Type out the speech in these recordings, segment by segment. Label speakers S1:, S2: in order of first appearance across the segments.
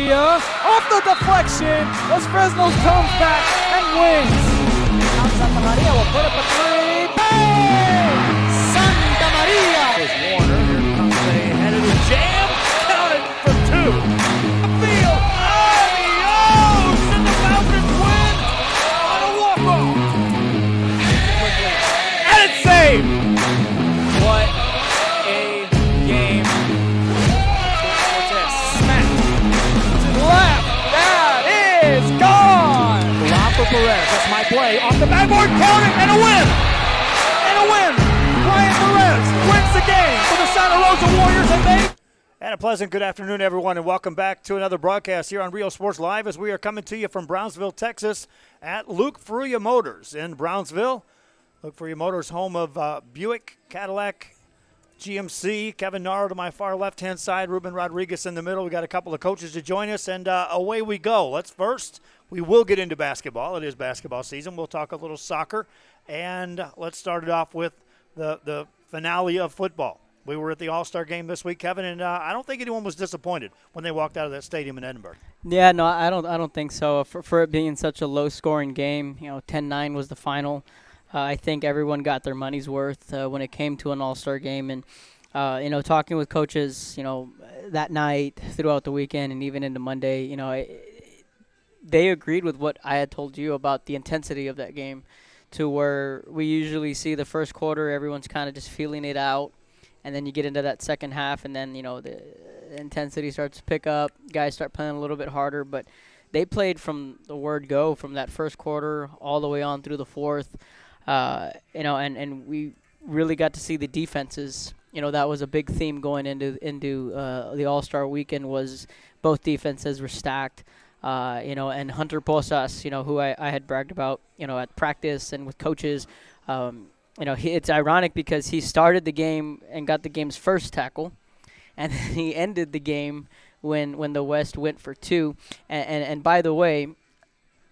S1: Fruia off the deflection. Los Fresnos comes back and wins. Now Santa Maria will put up a three. Bang! Santa Maria!
S2: Here's Warner. Here comes a headed jam. Counted for two. Field. Adios! And the Falcons win on a walk-off. And it's saved. What a game. What's this? Smack.
S1: To the left. That is gone.
S2: Lob for Perez. That's my play. Off the backboard. Count it. And a win. And a win. Brian Perez wins the game for the Santa Rosa Warriors, and they... And a pleasant good afternoon, everyone, and welcome back to another broadcast here on Rio Sports Live as we are coming to you from Brownsville, Texas at Luke Fruia Motors in Brownsville. Luke Fruia Motors, home of Buick, Cadillac, GMC. Kevin Naro to my far left-hand side, Ruben Rodriguez in the middle. We got a couple of coaches to join us, and away we go. We will get into basketball. It is basketball season. We'll talk a little soccer, and let's start it off with the finale of football. We were at the All-Star game this week, Kevin, and I don't think anyone was disappointed when they walked out of that stadium in Edinburgh.
S3: Yeah, no, I don't think so. For it being such a low-scoring game, 10-9 was the final. I think everyone got their money's worth when it came to an All-Star game, and talking with coaches, that night, throughout the weekend, and even into Monday, they agreed with what I had told you about the intensity of that game, to where we usually see the first quarter, everyone's kind of just feeling it out. And then you get into that second half, and then, the intensity starts to pick up. Guys start playing a little bit harder. But they played from the word go, from that first quarter all the way on through the fourth. And we really got to see the defenses. That was a big theme going into the All-Star weekend, was both defenses were stacked. And Hunter Posas, who I had bragged about, at practice and with coaches, it's ironic because he started the game and got the game's first tackle, and then he ended the game when the West went for two. And by the way,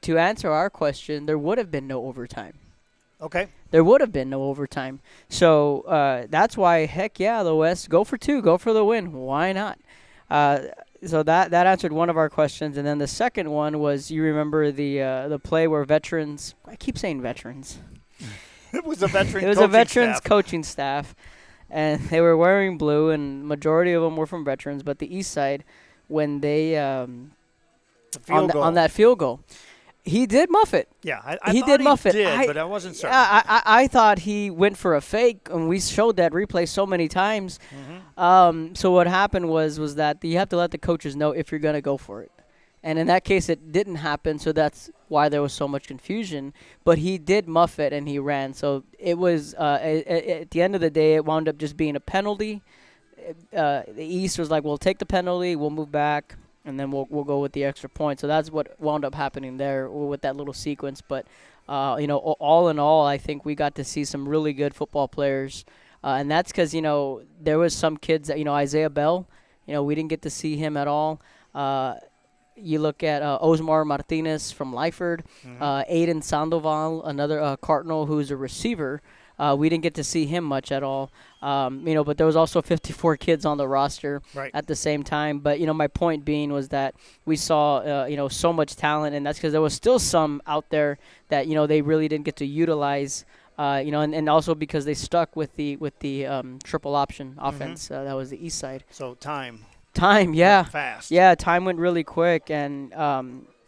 S3: to answer our question, there would have been no overtime.
S2: Okay.
S3: There would have been no overtime. So that's why, heck yeah, the West, go for two, go for the win. Why not? So that answered one of our questions. And then the second one was, you remember the play where veterans – I keep saying veterans –
S2: It was a
S3: veterans coaching staff, and they were wearing blue, and majority of them were from veterans. But the East Side, when they on that field goal, he did muff it.
S2: Yeah, I
S3: thought he did,
S2: but I wasn't certain.
S3: I thought he went for a fake, and we showed that replay so many times. Mm-hmm. So what happened was that you have to let the coaches know if you're going to go for it. And in that case, it didn't happen, so that's why there was so much confusion. But he did muff it, and he ran. So it was, at the end of the day, it wound up just being a penalty. The East was like, we'll take the penalty, we'll move back, and then we'll go with the extra point. So that's what wound up happening there with that little sequence. But, all in all, I think we got to see some really good football players. And that's because, there was some kids that, Isaiah Bell, we didn't get to see him at all. You look at Osmar Martinez from Lyford, Aiden Sandoval, another Cardinal who's a receiver. We didn't get to see him much at all. But there was also 54 kids on the roster at the same time. But, my point being was that we saw, so much talent, and that's because there was still some out there that, they really didn't get to utilize. And also because they stuck with the triple option offense. That was the East Side.
S2: So time,
S3: yeah.
S2: Fast.
S3: Yeah, time went really quick, and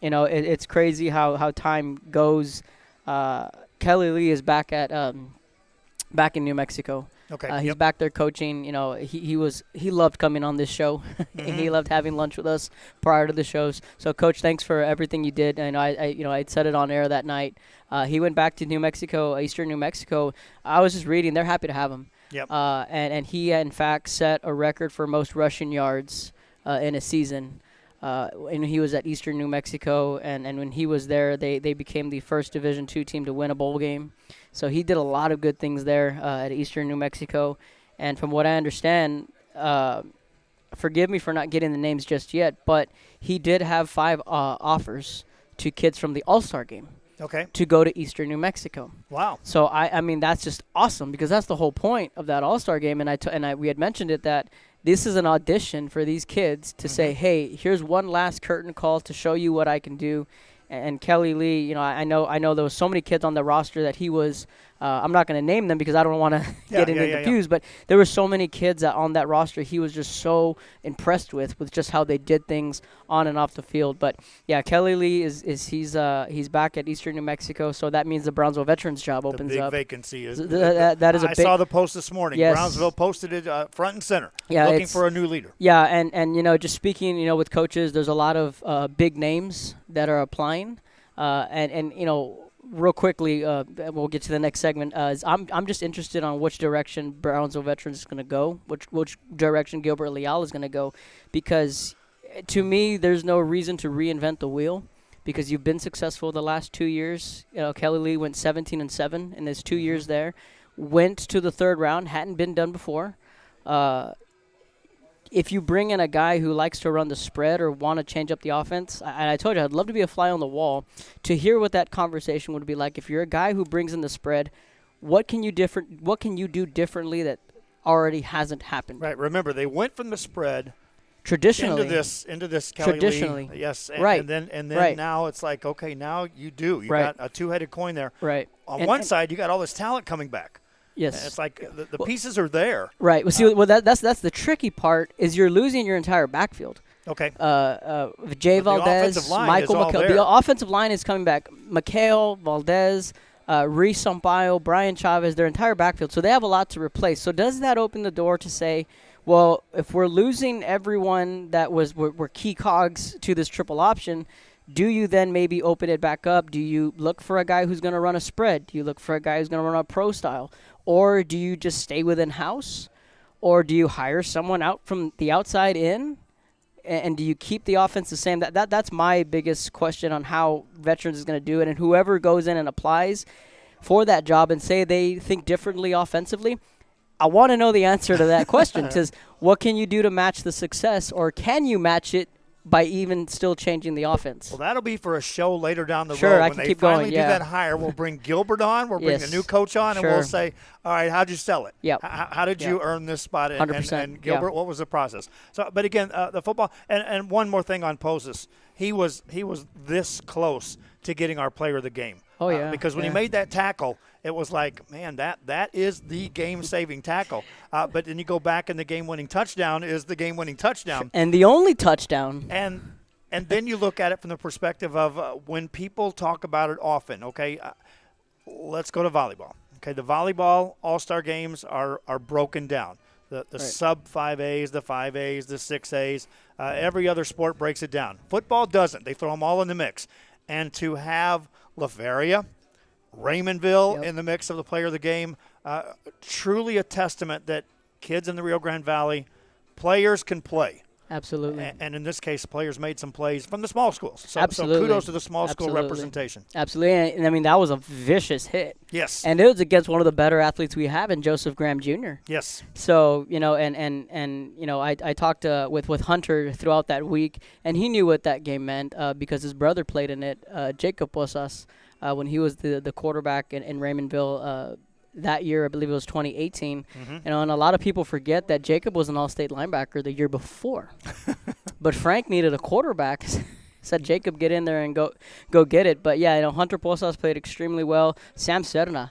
S3: it's crazy how time goes. Kelly Lee is back in New Mexico.
S2: Okay.
S3: He's back there coaching. He loved coming on this show. He loved having lunch with us prior to the shows. So, Coach, thanks for everything you did. And I said it on air that night. He went back to New Mexico, Eastern New Mexico. I was just reading; they're happy to have him.
S2: Yep.
S3: And he, in fact, set a record for most rushing yards in a season. And he was at Eastern New Mexico, and when he was there, they became the first Division II team to win a bowl game. So he did a lot of good things there at Eastern New Mexico. And from what I understand, forgive me for not getting the names just yet, but he did have 5 offers to kids from the All-Star game.
S2: Okay.
S3: To go to Eastern New Mexico.
S2: Wow.
S3: So I mean that's just awesome, because that's the whole point of that All-Star game, and we had mentioned it that this is an audition for these kids to say, hey, here's one last curtain call to show you what I can do. And Kelly Lee, you know, I know there was so many kids on the roster that he was. I'm not going to name them because I don't want to get anything confused. But there were so many kids on that roster. He was just so impressed with just how they did things on and off the field. But yeah, Kelly Lee he's back at Eastern New Mexico, so that means the Brownsville veterans job opens
S2: the big
S3: up.
S2: Vacancy is
S3: that is a
S2: I
S3: big.
S2: saw the post this morning.
S3: Yes.
S2: Brownsville posted it front and center,
S3: Yeah,
S2: looking for a new leader.
S3: Yeah, and you know, just speaking, you know, with coaches, there's a lot of big names that are applying, and you know. Real quickly, we'll get to the next segment. I'm just interested on which direction Brownsville Veterans is going to go, which direction Gilbert Leal is going to go, because to me, there's no reason to reinvent the wheel, because you've been successful the last 2 years. You know, Kelly Lee went 17-7 in his 2 years there, went to the third round, hadn't been done before. If you bring in a guy who likes to run the spread or want to change up the offense, and I told you I'd love to be a fly on the wall to hear what that conversation would be like. If you're a guy who brings in the spread, what can you do differently that already hasn't happened?
S2: Right. Remember, they went from the spread
S3: traditionally
S2: into this Kelly
S3: traditionally.
S2: Lee. Yes.
S3: Right.
S2: And then
S3: Right.
S2: now it's like, okay, now you got a two-headed coin there.
S3: Right.
S2: On one side, you got all this talent coming back.
S3: Yes.
S2: It's like the pieces are there.
S3: Right. Well, see, that's the tricky part is you're losing your entire backfield.
S2: Okay.
S3: Jay Valdez, Michael
S2: McHale.
S3: The offensive line is coming back. McHale, Valdez, Reese Sampaio, Brian Chavez, their entire backfield. So they have a lot to replace. So does that open the door to say, well, if we're losing everyone that were key cogs to this triple option, do you then maybe open it back up? Do you look for a guy who's going to run a spread? Do you look for a guy who's going to run a pro style? Or do you just stay within house? Or do you hire someone out from the outside in? And do you keep the offense the same? That's my biggest question on how Veterans is going to do it. And whoever goes in and applies for that job and say they think differently offensively, I want to know the answer to that question. Because what can you do to match the success? Or can you match it by even still changing the offense?
S2: Well, that'll be for a show later down the road.
S3: Sure, I
S2: when
S3: can
S2: they
S3: keep
S2: finally
S3: going,
S2: do
S3: yeah.
S2: that hire, we'll bring Gilbert on. We'll bring
S3: Yes.
S2: a new coach on,
S3: Sure.
S2: and we'll say, all right, how'd you sell it?
S3: Yep.
S2: How did you earn this spot?
S3: 100%,
S2: And Gilbert,
S3: yeah.
S2: what was the process? So, but again, the football, and one more thing on Poses. He was this close to getting our player of the game.
S3: Oh, yeah.
S2: Because when he made that tackle, it was like, man, that is the game-saving tackle. But then you go back and the game-winning touchdown is the game-winning touchdown.
S3: And the only touchdown.
S2: And then you look at it from the perspective of when people talk about it often, okay, let's go to volleyball. Okay, the volleyball all-star games are broken down. The
S3: Right.
S2: sub-5As, the 5As, the 6As, every other sport breaks it down. Football doesn't. They throw them all in the mix. And to have LaFeria, Raymondville in the mix of the player of the game, truly a testament that kids in the Rio Grande Valley, players can play.
S3: Absolutely.
S2: And in this case, players made some plays from the small schools. So
S3: Absolutely.
S2: kudos to the small school
S3: Absolutely.
S2: representation.
S3: Absolutely. And I mean, that was a vicious hit.
S2: Yes.
S3: And it was against one of the better athletes we have in Joseph Graham Jr.
S2: Yes.
S3: So, you know, and you know, I talked with Hunter throughout that week, and he knew what that game meant because his brother played in it, Jacob Posas, when he was the quarterback in Raymondville that year. I believe it was 2018. You know, and a lot of people forget that Jacob was an all-state linebacker the year before. But Frank needed a quarterback. Said Jacob, get in there and go get it. But yeah, you know, Hunter Posas played extremely well. Sam Serna,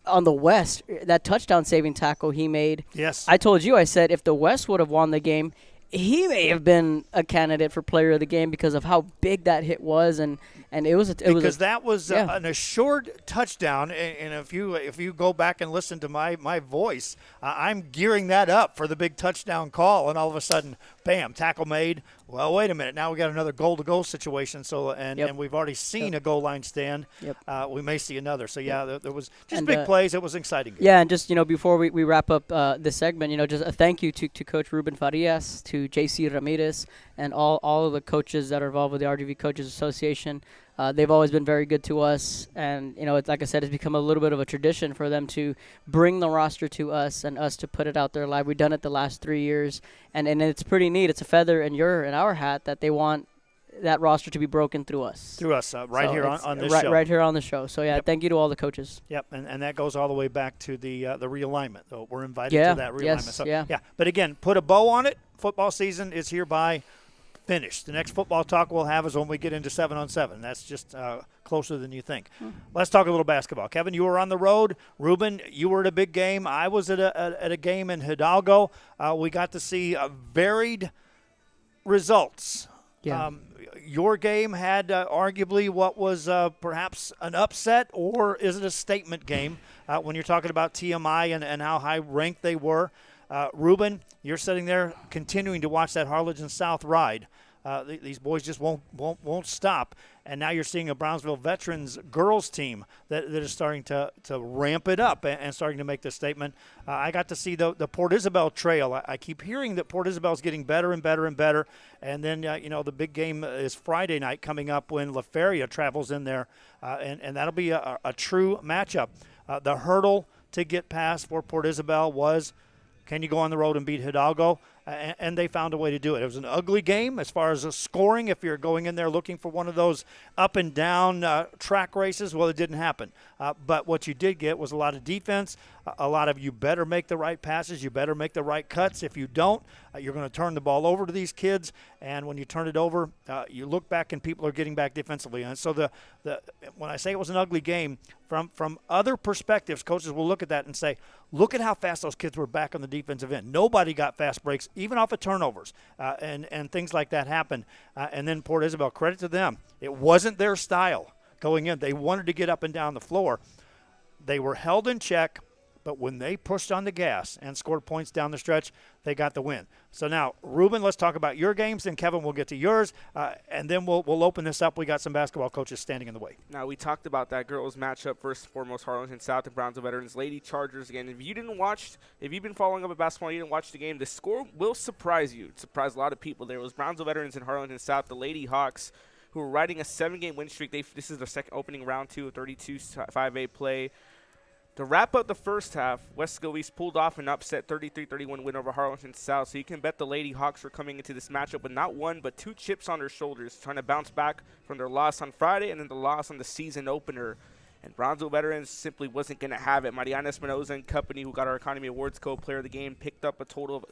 S3: on the West, that touchdown saving tackle he made.
S2: Yes.
S3: I told you, I said if the West would have won the game, he may have been a candidate for player of the game because of how big that hit was, and it was
S2: that was an assured touchdown. And if you go back and listen to my voice, I'm gearing that up for the big touchdown call, and all of a sudden, bam, tackle made. Well, wait a minute. Now we got another goal-to-goal situation. So and we've already seen a goal line stand.
S3: Yep.
S2: We may see another. So there was just big plays. It was an exciting game.
S3: Yeah, and just, you know, before we wrap up this segment, you know, just a thank you to Coach Ruben Farias, to J.C. Ramirez, and all of the coaches that are involved with the RGV Coaches Association. They've always been very good to us, and, you know, it's, like I said, it's become a little bit of a tradition for them to bring the roster to us and us to put it out there live. We've done it the last 3 years, and it's pretty neat. It's a feather in our hat that they want that roster to be broken through us.
S2: Through us, right here on this show.
S3: Right here on the show. So, yeah, thank you to all the coaches.
S2: Yep, and that goes all the way back to the realignment. So we're invited to that realignment.
S3: Yes,
S2: So,
S3: yeah.
S2: But again, put a bow on it. Football season is hereby finished. The next football talk we'll have is when we get into 7-on-7. That's just closer than you think. Let's talk a little basketball. Kevin, you were on the road. Ruben, you were at a big game. I was at a game in Hidalgo. We got to see varied results.
S3: Yeah.
S2: Your game had arguably what was perhaps an upset, or is it a statement game when you're talking about TMI and how high ranked they were? Ruben, you're sitting there continuing to watch that Harlingen South ride. These boys just won't stop. And now you're seeing a Brownsville Veterans girls team that is starting to ramp it up and starting to make this statement. I got to see the Port Isabel trail. I keep hearing that Port Isabel is getting better and better and better. And then, the big game is Friday night coming up when La Feria travels in there. And that'll be a true matchup. The hurdle to get past for Port Isabel was, can you go on the road and beat Hidalgo? And they found a way to do it. It was an ugly game as far as scoring. If you're going in there looking for one of those up and down track races, well, it didn't happen. But what you did get was a lot of defense, a lot of you better make the right passes, you better make the right cuts. If you don't, you're going to turn the ball over to these kids. And when you turn it over, you look back and people are getting back defensively. And so when I say it was an ugly game, from other perspectives, coaches will look at that and say, look at how fast those kids were back on the defensive end. Nobody got fast breaks, even off of turnovers, and things like that happened. And then Port Isabel, credit to them. It wasn't their style going in. They wanted to get up and down the floor. They were held in check, but when they pushed on the gas and scored points down the stretch, they got the win. So now, Ruben, let's talk about your games, and Kevin, we'll get to yours, and then we'll open this up. We got some basketball coaches standing in the way.
S4: Now, we talked about that girls matchup, first and foremost, Harlingen South and Brownsville Veterans, Lady Chargers again. If you've been following up with basketball and you didn't watch the game, the score will surprise you. It surprised a lot of people. There was Brownsville Veterans and Harlingen South, the Lady Hawks, who were riding a 7-game win streak. This is their second opening round 2 of 32-5A play. To wrap up the first half, Wesco East pulled off an upset 33-31 win over Harlingen South. So you can bet the Lady Hawks were coming into this matchup with not one but 2 chips on their shoulders, trying to bounce back from their loss on Friday and then the loss on the season opener. And Brownsville Veterans simply wasn't going to have it. Mariana Espinoza and company, who got our Economy Awards co-player of the game, picked up a total of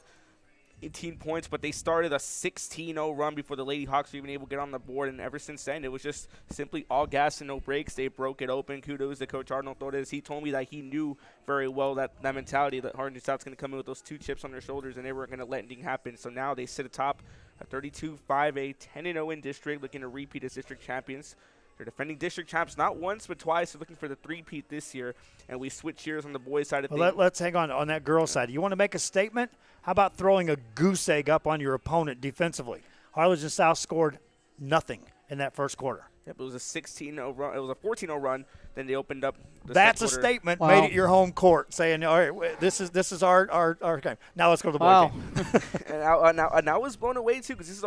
S4: 18 points, but they started a 16-0 run before the Lady Hawks were even able to get on the board, and ever since then, it was just simply all gas and no brakes. They broke it open. Kudos to Coach Arnold Torres. He told me that he knew very well that mentality that Harlingen South's going to come in with those 2 chips on their shoulders, and they weren't going to let anything happen. So now they sit atop a 32-5A, 10-0 in district, looking to repeat as district champions. They're defending district champs not once but twice. They're looking for the 3-peat this year, and we switch years on the boys' side of things.
S2: Let's hang on that girls' side. You want to make a statement? How about throwing a goose egg up on your opponent defensively? Harlingen South scored nothing in that first quarter.
S4: Yep, it was a 16-0 run. It was a 14-0 run. Then they opened up.
S2: That's a statement.
S3: Wow.
S2: Made it your home court, saying, "All right, this is our game." Now let's go to the boy game.
S4: and I was blown away too, because this is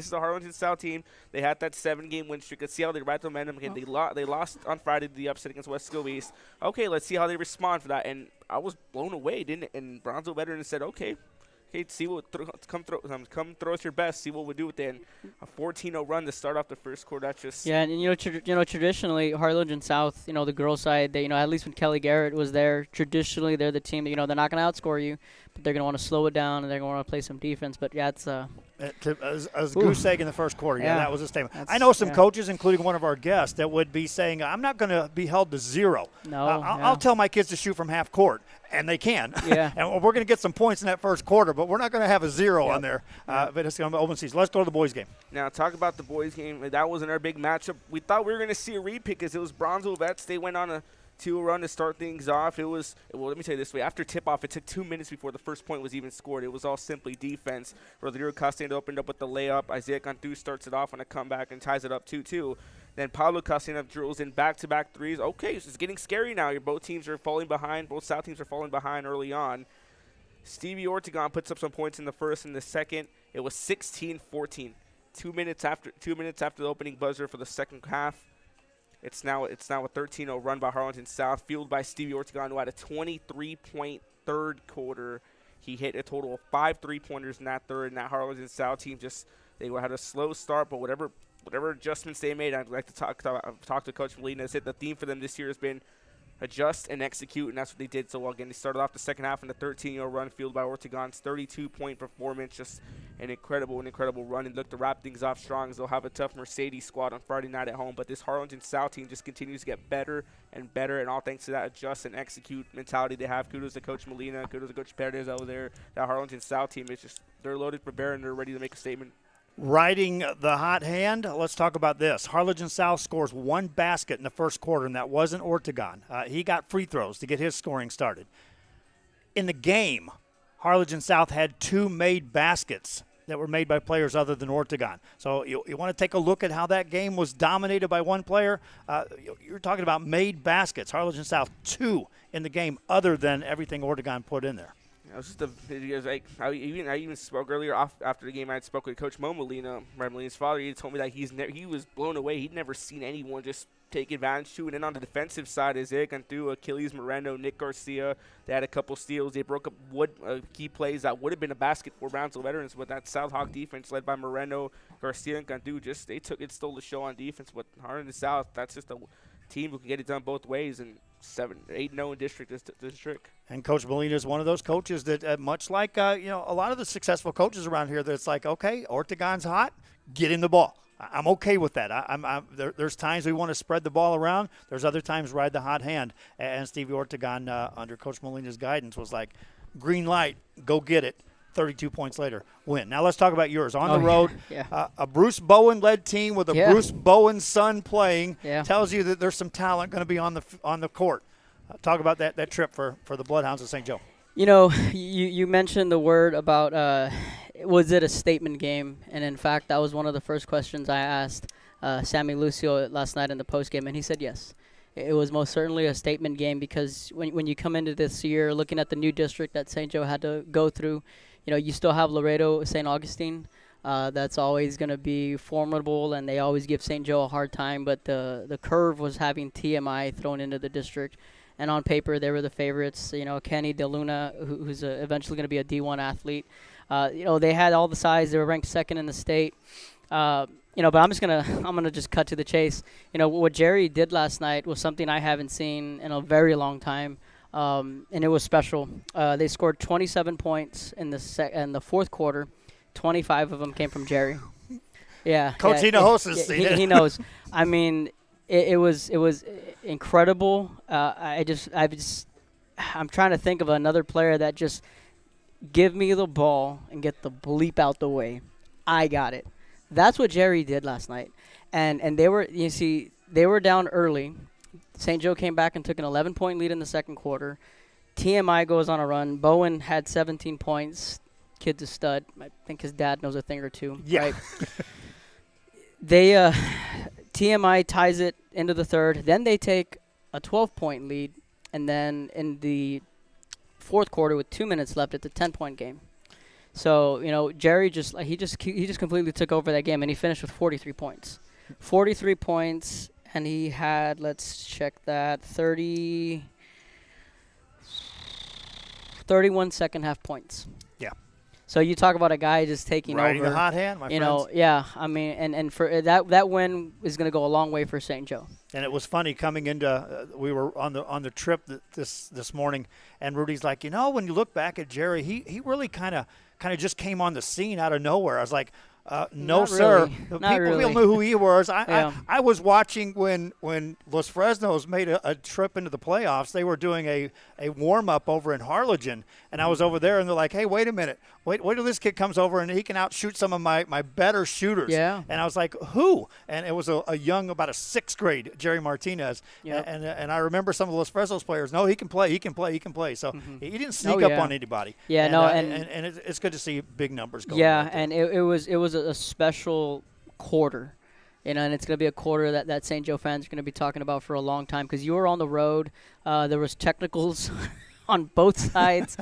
S4: the Harlingen South team. They had that 7-game win streak. Let's see how they ride the momentum again. They lost on Friday to the upset against Wesco East. Okay, let's see how they respond for that. And I was blown away, and Brownsville Veterans said, okay, see what come throw us your best. See what we do with it. And a 14-0 run to start off the first quarter. That's just
S3: and traditionally Harlingen South, the girls' side, they at least when Kelly Garrett was there, traditionally they're the team that they're not going to outscore you, but they're going to want to slow it down and they're going to want to play some defense. But yeah, it's
S2: as goose egg in the first quarter. Yeah, that was a statement. I know some coaches, including one of our guests, that would be saying, "I'm not going to be held to 0.
S3: No,
S2: I'll tell my kids to shoot from half court." And they can.
S3: Yeah.
S2: And we're going to get some points in that first quarter, but we're not going to have a 0 on there. But it's going to be open season. Let's go to the boys' game.
S4: Now, talk about the boys' game. That wasn't our big matchup. We thought we were going to see a repeat because it was Brownsville Vets. They went on a 2 run to start things off. Let me tell you this way. After tip-off, it took 2 minutes before the first point was even scored. It was all simply defense. Rodrigo Castañeda opened up with the layup. Isaiah Cantu starts it off on a comeback and ties it up 2-2. Then Pablo Castañeda drills in back-to-back threes. Okay, so it's getting scary now. Both teams are falling behind. Both South teams are falling behind early on. Stevie Ortegon puts up some points in the first and the second. It was 16-14. 2 minutes after the opening buzzer for the second half. It's now a 13-0 run by Harlingen South, fueled by Stevie Ortegon, who had a 23-point third quarter. He hit a total of 5 3-pointers in that third, and that Harlingen South team just They had a slow start, but whatever adjustments they made, I'd like to talk to Coach Molina. Said the theme for them this year has been adjust and execute, and that's what they did so well. Again, they started off the second half in a 13-0 run fueled by Ortegon's 32-point performance. Just an incredible run, and look to wrap things off strong as they'll have a tough Mercedes squad on Friday night at home. But this Harlingen South team just continues to get better and better, and all thanks to that adjust and execute mentality they have. Kudos to Coach Molina, kudos to Coach Perez over there. That Harlingen South team is just, they're loaded for bear, and they're ready to make a statement.
S2: Riding the hot hand, let's talk about this. Harlingen South scores 1 basket in the first quarter, and that wasn't Ortegon. He got free throws to get his scoring started. In the game, Harlingen South had 2 made baskets that were made by players other than Ortegon. So you want to take a look at how that game was dominated by one player. You're talking about made baskets. Harlingen South 2 in the game other than everything Ortegon put in there.
S4: It was just I even spoke earlier after the game. I had spoke with Coach Mo Molina, Molina's father. He told me that he was blown away. He'd never seen anyone just take advantage to. And then on the defensive side, Isaiah Cantu, Achilles Moreno, Nick Garcia, they had a couple steals. They broke up key plays that would have been a basket for Brownsville veterans. But that South Hawk defense led by Moreno, Garcia, and Cantu, stole the show on defense. But Harlingen South, that's just a team who can get it done both ways. And 8-0 in district.
S2: And Coach Molina is one of those coaches that, much like a lot of the successful coaches around here, that's like, okay, Ortegon's hot, get him the ball. I'm okay with that. There's times we want to spread the ball around. There's other times ride the hot hand. And Stevie Ortegon, under Coach Molina's guidance, was like, green light, go get it. 32 points later, win. Now let's talk about yours. On the road, a Bruce Bowen-led team with a Bruce Bowen son playing tells you that there's some talent going to be on the court. Talk about that trip for the Bloodhounds of St. Joe.
S3: You mentioned the word about was it a statement game? And, in fact, that was one of the first questions I asked Sammy Lucio last night in the postgame, and he said yes. It was most certainly a statement game because when you come into this year looking at the new district that St. Joe had to go through, you still have Laredo, St. Augustine. That's always going to be formidable, and they always give St. Joe a hard time. But the curve was having TMI thrown into the district, and on paper they were the favorites. Kenny DeLuna, who's eventually going to be a D1 athlete. They had all the size. They were ranked second in the state. But I'm gonna just cut to the chase. What Jerry did last night was something I haven't seen in a very long time. And it was special. They scored 27 points in the fourth quarter. 25 of them came from Jerry. Yeah,
S2: Coach Hinojosa,
S3: he knows. I mean, it was incredible. I'm trying to think of another player that just give me the ball and get the bleep out the way. I got it. That's what Jerry did last night, and they were down early. St. Joe came back and took an 11-point lead in the second quarter. TMI goes on a run. Bowen had 17 points. Kid's a stud. I think his dad knows a thing or two.
S2: Yeah.
S3: Right? They TMI ties it into the third. Then they take a 12-point lead, and then in the fourth quarter with 2 minutes left, it's a 10-point game. So Jerry just completely took over that game, and he finished with 43 points. 43 points. And he had, let's check that, 31 second-half points.
S2: Yeah.
S3: So you talk about a guy just taking
S2: riding
S3: over.
S2: the hot hand, my friends.
S3: Yeah. I mean, and for that win is going to go a long way for St. Joe.
S2: And it was funny coming into we were on the trip this morning, and Rudy's like, when you look back at Jerry, he really kind of just came on the scene out of nowhere. I was like, no,
S3: Not
S2: sir.
S3: really. Not really.
S2: People knew who he was. I was watching when Los Fresnos made a trip into the playoffs. They were doing a warm-up over in Harlingen, and I was over there, and they're like, hey, wait a minute. Wait till this kid comes over, and he can outshoot some of my better shooters.
S3: Yeah.
S2: And I was like, who? And it was a young, about a sixth grade, Jerry Martinez.
S3: Yep.
S2: And I remember some of Los Fresnos players, no, he can play. So he didn't sneak up on anybody.
S3: Yeah,
S2: and it's good to see big numbers going.
S3: Yeah,
S2: right
S3: and it was a special quarter, and it's going to be a quarter that St. Joe fans are going to be talking about for a long time because you were on the road. There was technicals on both sides.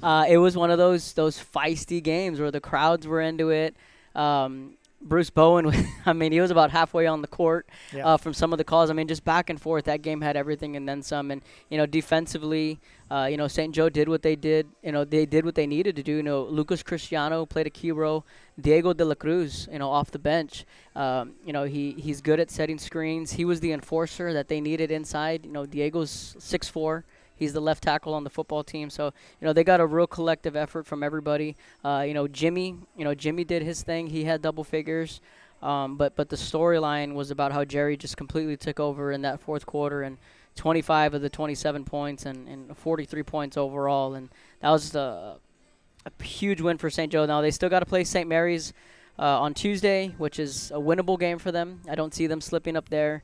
S3: It was one of those feisty games where the crowds were into it. Bruce Bowen, I mean, he was about halfway on the court from some of the calls. I mean, just back and forth, that game had everything and then some. And, defensively, St. Joe did what they did. They did what they needed to do. Lucas Cristiano played a key role. Diego de la Cruz, off the bench. He's good at setting screens. He was the enforcer that they needed inside. Diego's 6'4". He's the left tackle on the football team. So, they got a real collective effort from everybody. Jimmy did his thing. He had double figures. But the storyline was about how Jerry just completely took over in that fourth quarter and 25 of the 27 points and 43 points overall. And that was a huge win for St. Joe. Now, they still got to play St. Mary's on Tuesday, which is a winnable game for them. I don't see them slipping up there.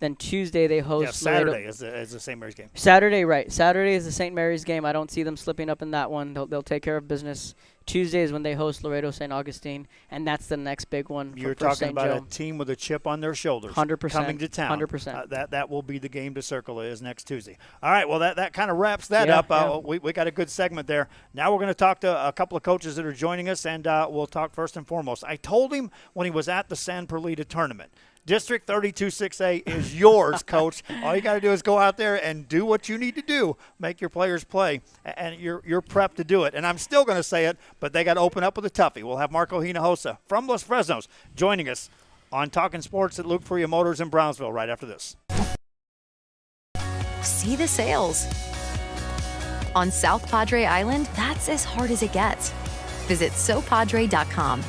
S3: Then Tuesday they host
S2: Saturday is the St. Mary's game.
S3: Saturday, right. Saturday is the St. Mary's game. I don't see them slipping up in that one. They'll take care of business. Tuesday is when they host Laredo St. Augustine, and that's the next big one for
S2: You're talking
S3: St.
S2: about
S3: Joe.
S2: a team with a chip on their shoulders
S3: 100%,
S2: coming to town.
S3: 100%.
S2: That will be the game to circle is next Tuesday. All right, well, that kind of wraps that up. We got a good segment there. Now we're going to talk to a couple of coaches that are joining us, and we'll talk first and foremost. I told him when he was at the San Perlita tournament, District 32-6A is yours, Coach. All you got to do is go out there and do what you need to do, make your players play, and you're prepped to do it. And I'm still going to say it, but they got to open up with a toughie. We'll have Marco Hinojosa from Los Fresnos joining us on Talkin' Sports at Luke Fruia Motors in Brownsville right after this.
S5: See the sails. On South Padre Island, that's as hard as it gets. Visit sopadre.com.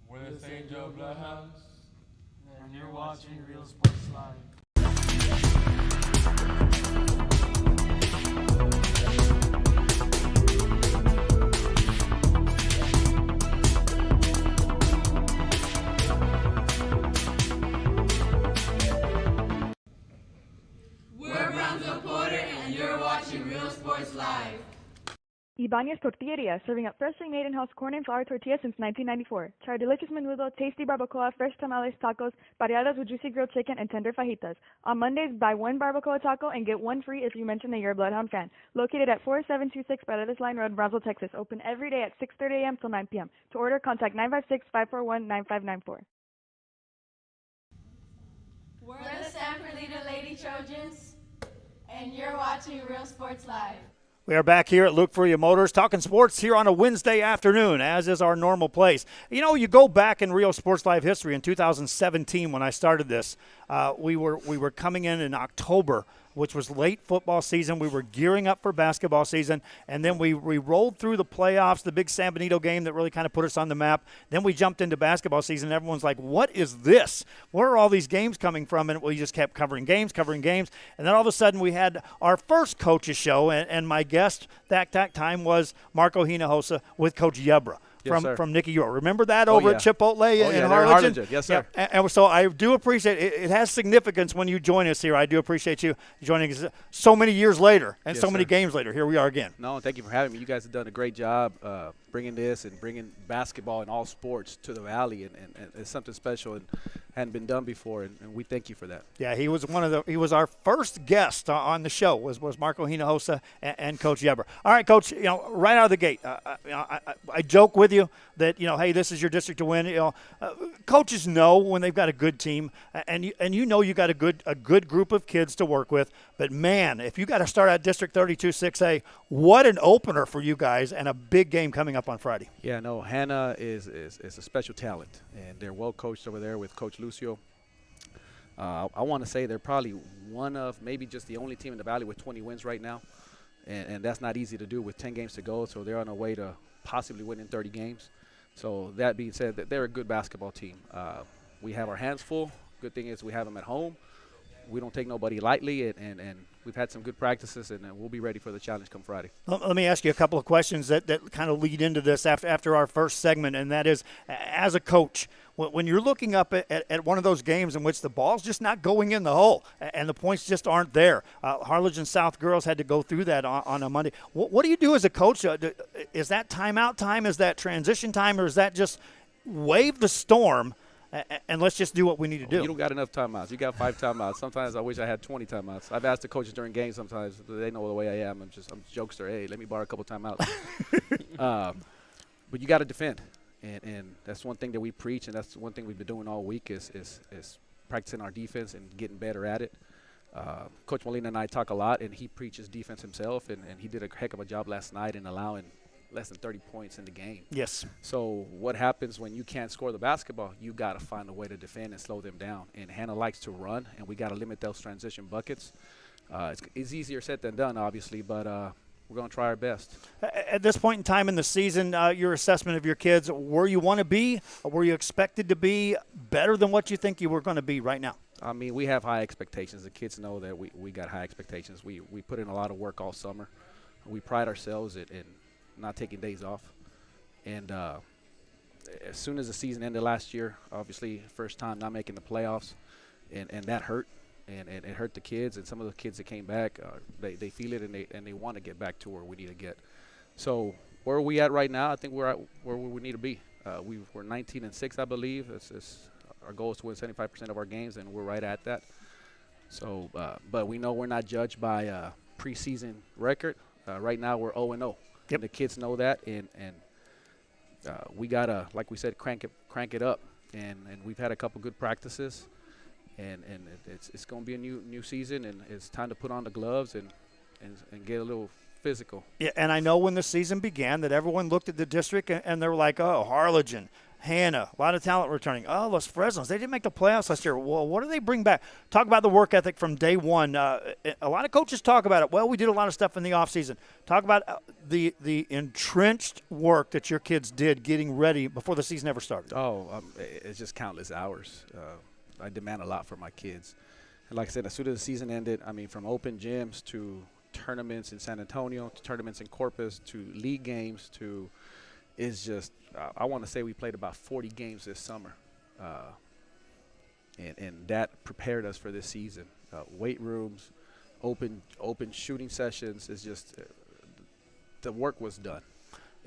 S1: We're the St. Joe Bloodhounds, and you're watching Real Sports Live.
S6: We're Brownsville Porter, and you're watching Real Sports Live.
S7: Ibanez Tortilleria, serving up freshly made in-house corn and flour tortillas since 1994. Try our delicious menudo, tasty barbacoa, fresh tamales, tacos, pareadas with juicy grilled chicken, and tender fajitas. On Mondays, buy one barbacoa taco and get one free if you mention that you're a Bloodhound fan. Located at 4726 Paredes Line Road, Brownsville, Texas. Open every day at 6:30 a.m. till 9 p.m. To order, contact 956-541-9594.
S6: We're the San Perlita Lady Trojans, and you're watching Real Sports Live.
S2: We are back here at Luke Fruia Motors, talking sports here on a Wednesday afternoon, as is our normal place. You go back in Real Sports Live history in 2017 when I started this. We were coming in October, which was late football season. We were gearing up for basketball season, and then we rolled through the playoffs, the big San Benito game that really kind of put us on the map. Then we jumped into basketball season, and everyone's like, what is this? Where are all these games coming from? And we just kept covering games. And then all of a sudden we had our first coaches show, and my guest that time was Marco Hinojosa with Coach Yebra.
S4: Yes,
S2: from Nicky York. Remember that over at Chipotle in Harlingen?
S4: Yes, sir.
S2: And so I do appreciate it. It has significance when you join us here. I do appreciate you joining us so many years later and so many games later. Here we are again.
S8: No, thank you for having me. You guys have done a great job bringing this and bringing basketball and all sports to the Valley, and it's something special and hadn't been done before, and we thank you for that.
S2: Yeah, he was our first guest on the show was Marco Hinojosa and Coach Yebra. All right, Coach, right out of the gate, I joke with you that hey, this is your district to win. Coaches know when they've got a good team, and you got a good group of kids to work with. But man, if you got to start at District 32-6A, what an opener for you guys, and a big game coming up on Friday.
S8: Yeah, no, Hannah is a special talent, and they're well coached over there with Coach Lucio. I want to say they're probably one of maybe just the only team in the Valley with 20 wins right now, and that's not easy to do with 10 games to go. So they're on their way to possibly winning 30 games. So that being said, they're a good basketball team. We have our hands full. Good thing is we have them at home. We don't take nobody lightly, and we've had some good practices, and we'll be ready for the challenge come Friday.
S2: Let me ask you a couple of questions that kind of lead into this after our first segment, and that is, as a coach, when you're looking up at one of those games in which the ball's just not going in the hole and the points just aren't there. Harlingen South girls had to go through that on a Monday. What do you do as a coach? Is that timeout time? Is that transition time? Or is that just wave the storm and let's just do what we need to do?
S8: You don't got enough timeouts. You got 5 timeouts. Sometimes I wish I had 20 timeouts. I've asked the coaches during games sometimes. They know the way I am. I'm a jokester. Hey, let me borrow a couple timeouts. But you got to defend. And that's one thing that we preach, and that's one thing we've been doing all week is practicing our defense and getting better at it. Coach Molina and I talk a lot, and he preaches defense himself, and he did a heck of a job last night in allowing less than 30 points in the game.
S2: Yes.
S8: So what happens when you can't score the basketball? You got to find a way to defend and slow them down. And Hannah likes to run, and we got to limit those transition buckets. It's easier said than done, obviously, but we're going to try our best.
S2: At this point in time in the season, your assessment of your kids, where you want to be, where you expected to be, better than what you think you were going to be right now?
S8: I mean, we have high expectations. The kids know that we got high expectations. We put in a lot of work all summer. We pride ourselves in not taking days off. And as soon as the season ended last year, obviously first time not making the playoffs, and that hurt. And it hurt the kids, and some of the kids that came back, they feel it, and they want to get back to where we need to get. So where are we at right now? I think we're at where we need to be. We're 19-6, I believe. Our goal is to win 75% of our games, and we're right at that. So, but we know we're not judged by a preseason record. Right now we're 0-0.
S2: Yep.
S8: And the kids know that, and we gotta, like we said, crank it up. And we've had a couple good practices. And it's going to be a new season, and it's time to put on the gloves and get a little physical.
S2: Yeah, and I know when the season began that everyone looked at the district and they were like, oh, Harlingen, Hannah, a lot of talent returning. Oh, Los Fresnos, they didn't make the playoffs last year. Well, what do they bring back? Talk about the work ethic from day one. A lot of coaches talk about it. Well, we did a lot of stuff in the offseason. Talk about the entrenched work that your kids did getting ready before the season ever started.
S8: It's just countless hours. I demand a lot from my kids. And like I said, as soon as the season ended, I mean, from open gyms to tournaments in San Antonio to tournaments in Corpus to league games to it's just I want to say we played about 40 games this summer. And that prepared us for this season. Weight rooms, open shooting sessions. It's just the work was done.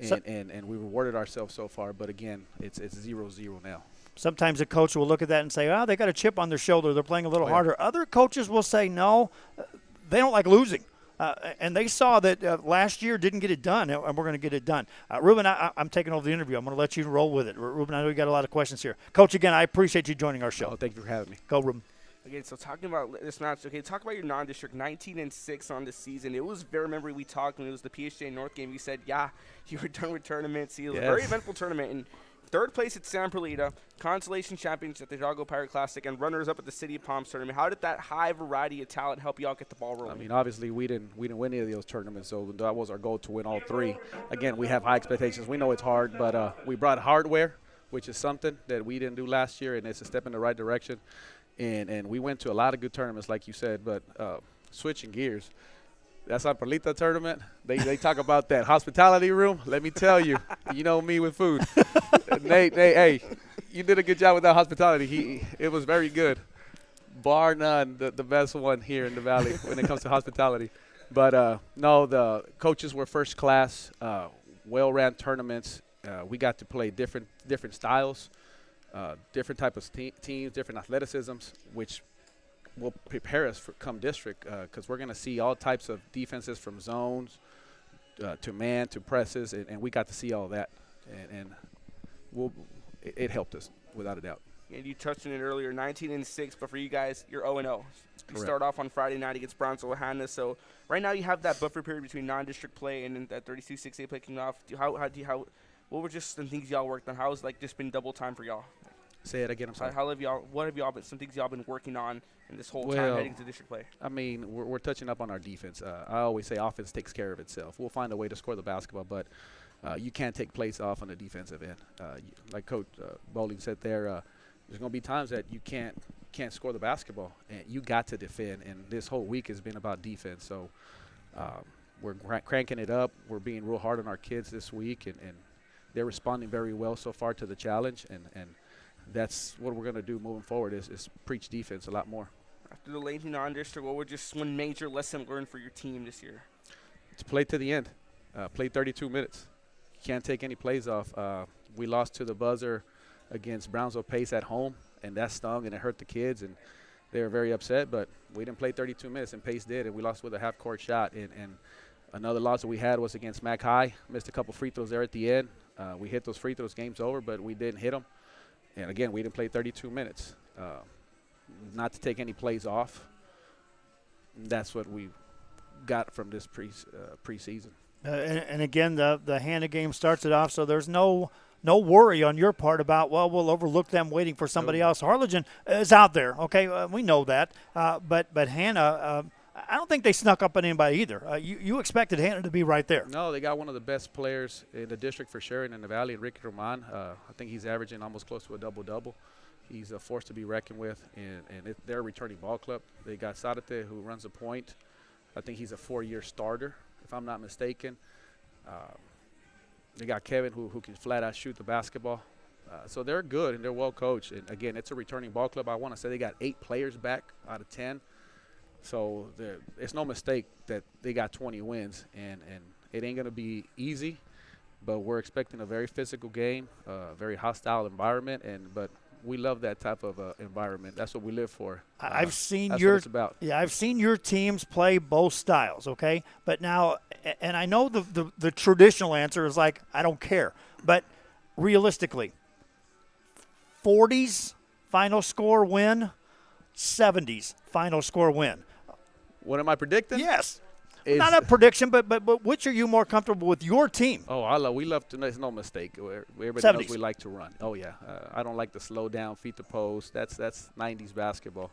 S8: And we rewarded ourselves so far. But, again, it's 0-0 now.
S2: Sometimes a coach will look at that and say, oh, they got a chip on their shoulder. They're playing a little harder. Other coaches will say, no, they don't like losing. And they saw that last year didn't get it done, and we're going to get it done. Ruben, I'm taking over the interview. I'm going to let you roll with it. Ruben, I know you got a lot of questions here. Coach, again, I appreciate you joining our show.
S8: Oh, thank you for having me.
S2: Go, Ruben.
S4: Okay, so talking about this match, talk about your non-district 19-6 on the season. It was very, remember we talked when it was the PHJ North game. You said, yeah, you were done with tournaments. It was a very eventful tournament. And third place at San Perlita, consolation champions at the Hidalgo Pirate Classic, and runners-up at the City of Palms tournament. How did that high variety of talent help you all get the ball rolling?
S8: I mean, obviously we didn't win any of those tournaments, so that was our goal to win all three. Again, we have high expectations. We know it's hard, but we brought hardware, which is something that we didn't do last year, and it's a step in the right direction. And we went to a lot of good tournaments, like you said, but switching gears. That San Perlita tournament, they talk about that hospitality room. Let me tell you, you know me with food. Nate, hey, you did a good job with that hospitality. It was very good, bar none, the best one here in the Valley when it comes to hospitality. But no, the coaches were first class, well-ran tournaments. We got to play different styles, different type of teams, different athleticisms, which will prepare us for come district because we're going to see all types of defenses from zones to man to presses, and we got to see all that, and it helped us without a doubt.
S4: And you touched on it earlier, 19-6, but for you guys, you're 0-0. You
S8: Correct.
S4: start off on Friday night against Brownsville Hannah, so right now you have that buffer period between non-district play and then that 32-6A play kicking off. What were just some things y'all worked on? How has just been double time for y'all?
S8: Say it again. I'm sorry.
S4: What have y'all been? Some things y'all been working on in this whole time heading to district play.
S8: I mean, we're touching up on our defense. I always say offense takes care of itself. We'll find a way to score the basketball, but you can't take plays off on the defensive end. Like Coach Bowling said there, there's going to be times that you can't score the basketball, and you got to defend. And this whole week has been about defense. So we're cranking it up. We're being real hard on our kids this week, and they're responding very well so far to the challenge. And that's what we're going to do moving forward is preach defense a lot more.
S4: After the lengthy non-district, what would just one major lesson learned for your team this year?
S8: To play to the end. Play 32 minutes. You can't take any plays off. We lost to the buzzer against Brownsville Pace at home, and that stung and it hurt the kids, and they were very upset, but we didn't play 32 minutes, and Pace did, and we lost with a half-court shot. And another loss that we had was against Mac High. Missed a couple free throws there at the end. We hit those free throws, game's over, but we didn't hit them. And, again, we didn't play 32 minutes. Not to take any plays off. That's what we got from this preseason.
S2: And again, the Hannah game starts it off, so there's no worry on your part about, well, we'll overlook them waiting for somebody else. Harlingen is out there, okay? We know that. But Hannah, I don't think they snuck up on anybody either. You expected Hannah to be right there.
S8: No, they got one of the best players in the district for sure, and in the Valley, Ricky Roman. I think he's averaging almost close to a double-double. He's a force to be reckoned with, and they're a returning ball club. They got Sarate, who runs the point. I think he's a 4-year starter, if I'm not mistaken. They got Kevin, who can flat-out shoot the basketball. So they're good, and they're well coached. And, again, it's a returning ball club. I want to say they got 8 players back out of 10. So it's no mistake that they got 20 wins, and it ain't going to be easy, but we're expecting a very physical game, a very hostile environment, but we love that type of environment. That's what we live for.
S2: I've seen
S8: that's
S2: your
S8: what it's about.
S2: Yeah, I've seen your teams play both styles, okay? But now, and I know the traditional answer is like, I don't care. But realistically, 40s final score win, 70s final score win.
S8: What am I predicting?
S2: Yes. Not a prediction, but which are you more comfortable with your team?
S8: Oh, we love to. It's no mistake. Everybody
S2: 70s.
S8: knows we like to run. Oh yeah, I don't like to slow down, feet to post. That's 90s basketball.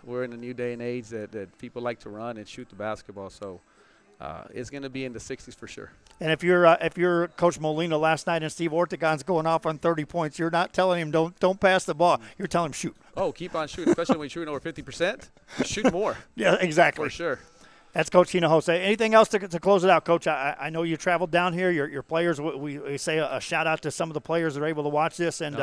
S8: We're in a new day and age that people like to run and shoot the basketball. So it's going to be in the 60s for sure.
S2: And if you're Coach Molina last night and Steve Ortegon's going off on 30 points, you're not telling him don't pass the ball. You're telling him shoot.
S8: Oh, keep on shooting, especially when you're shooting over 50%. Shoot more.
S2: Yeah, exactly.
S8: For sure.
S2: That's Coach Hinojosa. Anything else to close it out, Coach? I know you traveled down here. Your players, we say a shout-out to some of the players that are able to watch this. And,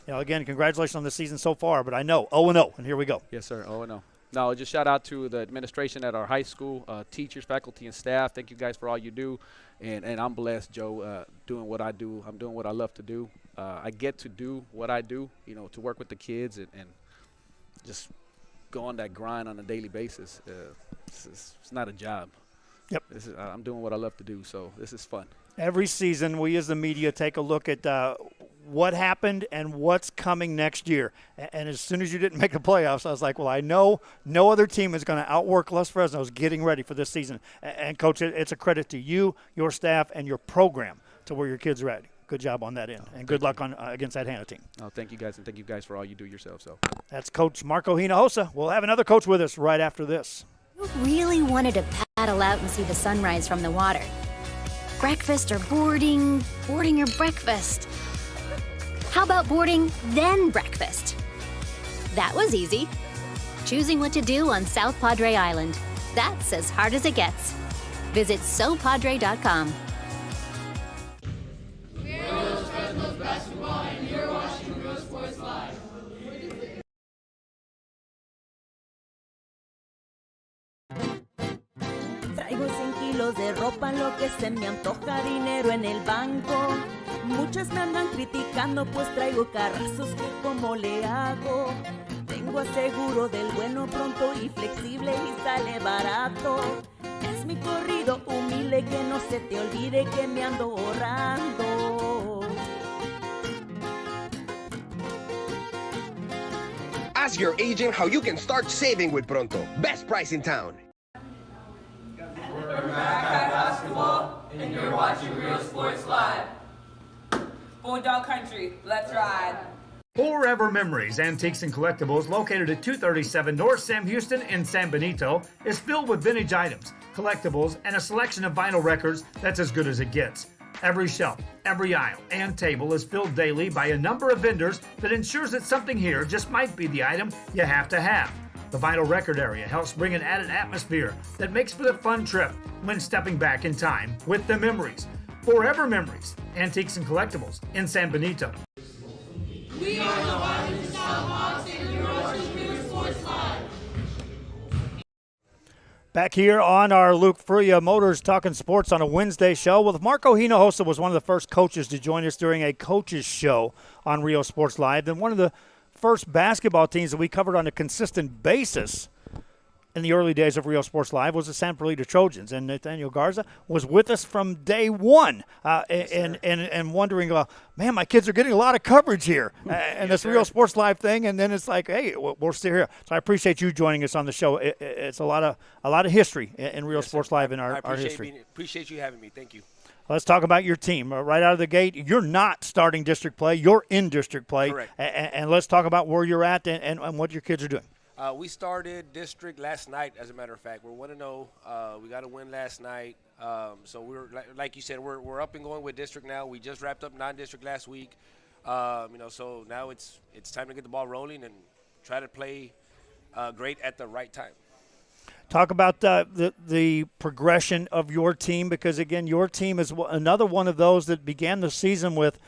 S2: again, congratulations on the season so far. But I know 0-0, and here we go.
S8: Yes, sir, 0-0. No, just shout out to the administration at our high school, teachers, faculty, and staff. Thank you guys for all you do. And I'm blessed, Joe, doing what I do. I'm doing what I love to do. I get to do what I do, to work with the kids and just go on that grind on a daily basis. It's not a job.
S2: Yep.
S8: I'm doing what I love to do, so this is fun.
S2: Every season, we as the media take a look at what happened and what's coming next year. And as soon as you didn't make the playoffs, I was like, well, I know no other team is going to outwork Los Fresnos getting ready for this season. And, Coach, it's a credit to you, your staff, and your program to where your kids are ready. Good job on that end, and good luck on against that Hannah team.
S8: Oh, thank you guys, and thank you guys for all you do yourself. So
S2: that's Coach Marco Hinojosa. We'll have another coach with us right after this.
S9: You really wanted to paddle out and see the sunrise from the water. Breakfast or boarding your breakfast. How about boarding, then breakfast? That was easy. Choosing what to do on South Padre Island. That's as hard as it gets. Visit SoPadre.com.
S6: Basketball, and you're watching Real Sports Live.
S10: Traigo 100 kilos de ropa, lo que se me antoja, dinero en el banco. Muchos me andan criticando, pues traigo carrazos que como le hago. Tengo aseguro del bueno, pronto y flexible y sale barato. Es mi corrido humilde, que no se te olvide que me ando ahorrando.
S11: Ask your agent how you can start saving with Pronto. Best price in town.
S6: We're back at basketball, and you're watching Real Sports Live. Bulldog Country, let's ride.
S2: Forever Memories, Antiques and Collectibles, located at 237 North Sam Houston in San Benito, is filled with vintage items, collectibles, and a selection of vinyl records that's as good as it gets. Every shelf, every aisle, and table is filled daily by a number of vendors that ensures that something here just might be the item you have to have. The vinyl record area helps bring an added atmosphere that makes for the fun trip when stepping back in time with the memories. Forever Memories, Antiques and Collectibles in San Benito.
S6: We are the Washington Southhawks, and you're watching Real Sports Live.
S2: Back here on our Luke Fruia Motors Talking Sports on a Wednesday show. Well, Marco Hinojosa was one of the first coaches to join us during a coaches show on Real Sports Live. And one of the first basketball teams that we covered on a consistent basis in the early days of Real Sports Live was the San Perlita Trojans, and Nathaniel Garza was with us from day one, and wondering, man, my kids are getting a lot of coverage here, and this Real Sports Live thing, and then it's like, hey, we're still here. So I appreciate you joining us on the show. It's a lot of history in Real Sports Live in our history.
S12: Appreciate you having me. Thank you.
S2: Let's talk about your team. Right out of the gate, you're not starting district play. You're in district play.
S12: Correct.
S2: And let's talk about where you're at and what your kids are doing.
S12: We started district last night, as a matter of fact. We're 1-0. We got a win last night. So we're like you said, we're up and going with district now. We just wrapped up non-district last week. So now it's time to get the ball rolling and try to play great at the right time.
S2: Talk about the progression of your team, because, again, your team is another one of those that began the season with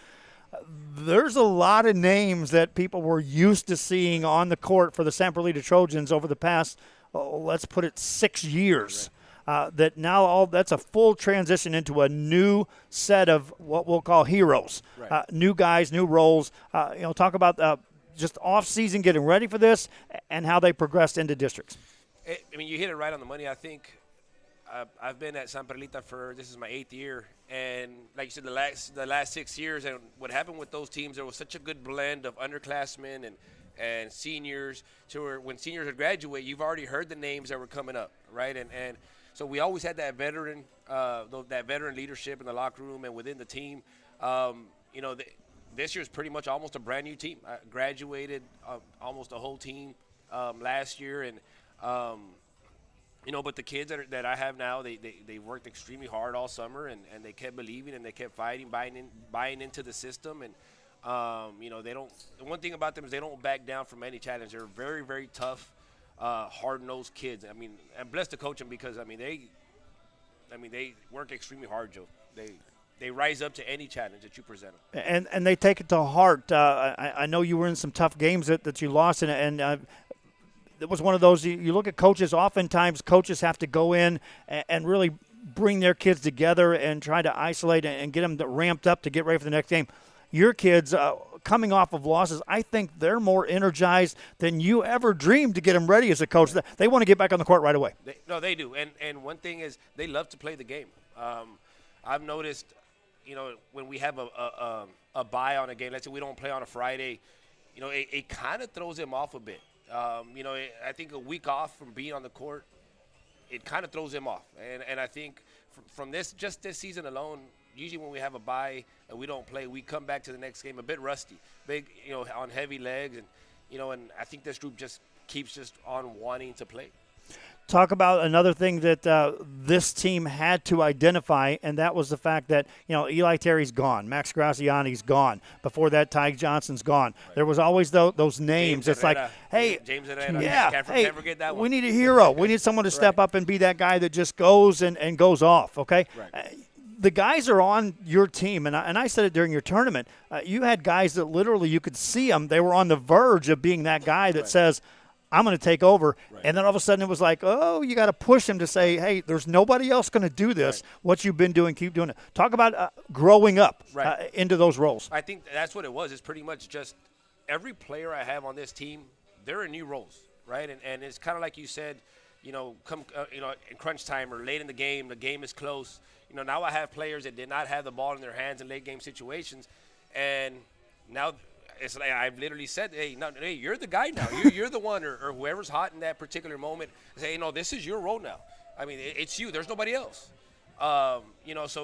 S2: there's a lot of names that people were used to seeing on the court for the San Perlita Trojans over the past, let's put it, 6 years. That now that's a full transition into a new set of what we'll call heroes, new guys, new roles. Talk about just off-season getting ready for this and how they progressed into districts.
S12: I mean, you hit it right on the money. I think I've been at San Perlita this is my 8th year, and like you said, the last 6 years, and what happened with those teams, there was such a good blend of underclassmen and seniors, to where when seniors would graduate, you've already heard the names that were coming up, right? And so we always had that veteran leadership in the locker room and within the team. This year is pretty much almost a brand new team. I graduated almost a whole team last year, and but the kids that I have now, they worked extremely hard all summer, and they kept believing, and they kept fighting, buying into the system, and they don't. The one thing about them is they don't back down from any challenge. They're very, very tough, hard-nosed kids. I mean, I'm blessed to coach them because they work extremely hard, Joe. They rise up to any challenge that you present them.
S2: And they take it to heart. I know you were in some tough games that you lost, and it was one of those, you look at coaches, oftentimes coaches have to go in and really bring their kids together and try to isolate and get them ramped up to get ready for the next game. Your kids, coming off of losses, I think they're more energized than you ever dreamed to get them ready as a coach. They want to get back on the court right away.
S12: They do. And one thing is they love to play the game. I've noticed, when we have a bye on a game, let's say we don't play on a Friday, it kind of throws them off a bit. I think a week off from being on the court, it kind of throws them off. And I think from this season alone, usually when we have a bye and we don't play, we come back to the next game a bit rusty, on heavy legs. And I think this group just keeps on wanting to play.
S2: Talk about another thing that this team had to identify, and that was the fact that, Eli Terry's gone. Max Graziani's gone. Before that, Ty Johnson's gone. Right. There was always those names. It's like, hey,
S12: James Herrera.
S2: Yeah,
S12: can't forget that one.
S2: We need a hero. We need someone to step up and be that guy that just goes and goes off, okay? Right. The guys are on your team, and I said it during your tournament. You had guys that literally you could see them. They were on the verge of being that guy that says, I'm going to take over. Right. And then all of a sudden it was like, oh, you got to push him to say, hey, there's nobody else going to do this. Right. What you've been doing, keep doing it. Talk about growing up into those roles.
S12: I think that's what it was. It's pretty much just every player I have on this team, they're in new roles, right? And it's kind of like you said, come in crunch time or late in the game is close. Now I have players that did not have the ball in their hands in late game situations, and now – it's like I've literally said, hey, you're the guy now. You're the one, or whoever's hot in that particular moment. Say, this is your role now. I mean, it's you. There's nobody else. So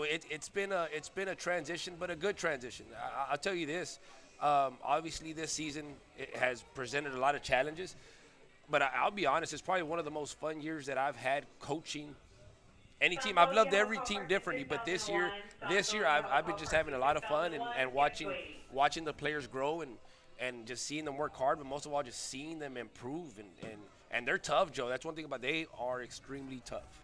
S12: it's been a transition, but a good transition. I'll tell you this. Obviously, this season it has presented a lot of challenges, but I'll be honest. It's probably one of the most fun years that I've had coaching any team. I've loved every team differently, but this year I've been just having a lot of fun and watching the players grow and just seeing them work hard, but most of all just seeing them improve and they're tough, Joe. That's one thing about they are extremely tough.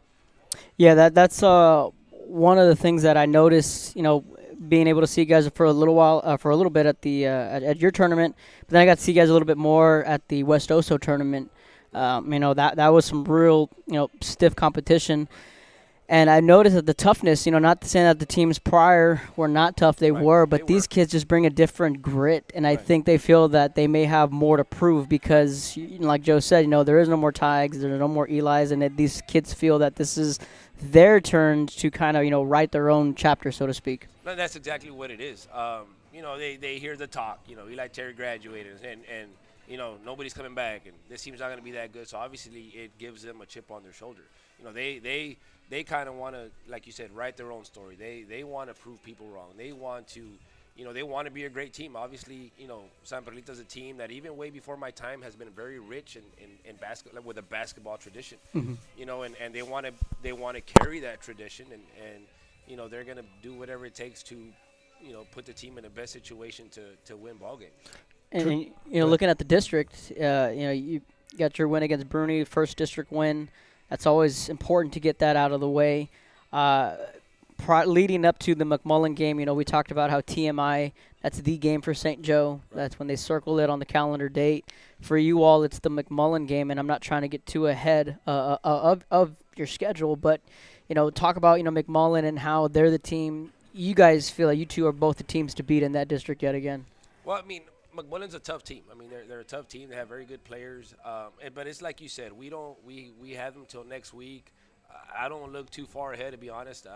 S3: Yeah, that's one of the things that I noticed, being able to see you guys for a little bit at the at your tournament, but then I got to see you guys a little bit more at the West Oso tournament. That was some real, stiff competition. And I noticed that the toughness, not saying that the teams prior were not tough, they were, but these kids just bring a different grit, and I think they feel that they may have more to prove because, like Joe said, there is no more Tigers, there are no more Eli's, and that these kids feel that this is their turn to kind of, write their own chapter, so to speak.
S12: No, that's exactly what it is. They hear the talk. Eli Terry graduated, and nobody's coming back, and this team's not going to be that good. So obviously, it gives them a chip on their shoulder. They kind of want to, like you said, write their own story. They want to prove people wrong. They want to, they want to be a great team. Obviously, San Perlita's a team that even way before my time has been very rich in basketball, with a basketball tradition.
S3: Mm-hmm.
S12: And they want to carry that tradition, and they're going to do whatever it takes to, put the team in the best situation to win ball games.
S3: And looking at the district, you got your win against Bruni, first district win. That's always important to get that out of the way. Leading up to the McMullen game, we talked about how TMI, that's the game for St. Joe. Right. That's when they circle it on the calendar date. For you all, it's the McMullen game, and I'm not trying to get too ahead of your schedule, but, talk about, McMullen and how they're the team. You guys feel like you two are both the teams to beat in that district yet again.
S12: Well, I mean, McMullen's a tough team. I mean, they're a tough team. They have very good players. But it's like you said, we have them till next week. I don't look too far ahead, to be honest.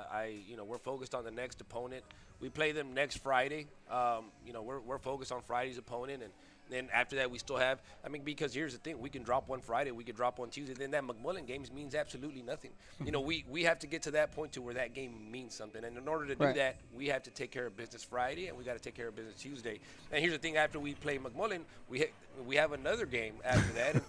S12: We're focused on the next opponent. We play them next Friday. We're focused on Friday's opponent, and then after that we still have. I mean, because here's the thing: we can drop one Friday, we can drop one Tuesday. Then that McMullen game means absolutely nothing. We have to get to that point to where that game means something, and in order to do that, we have to take care of business Friday, and we got to take care of business Tuesday. And here's the thing: after we play McMullen, we have another game after that.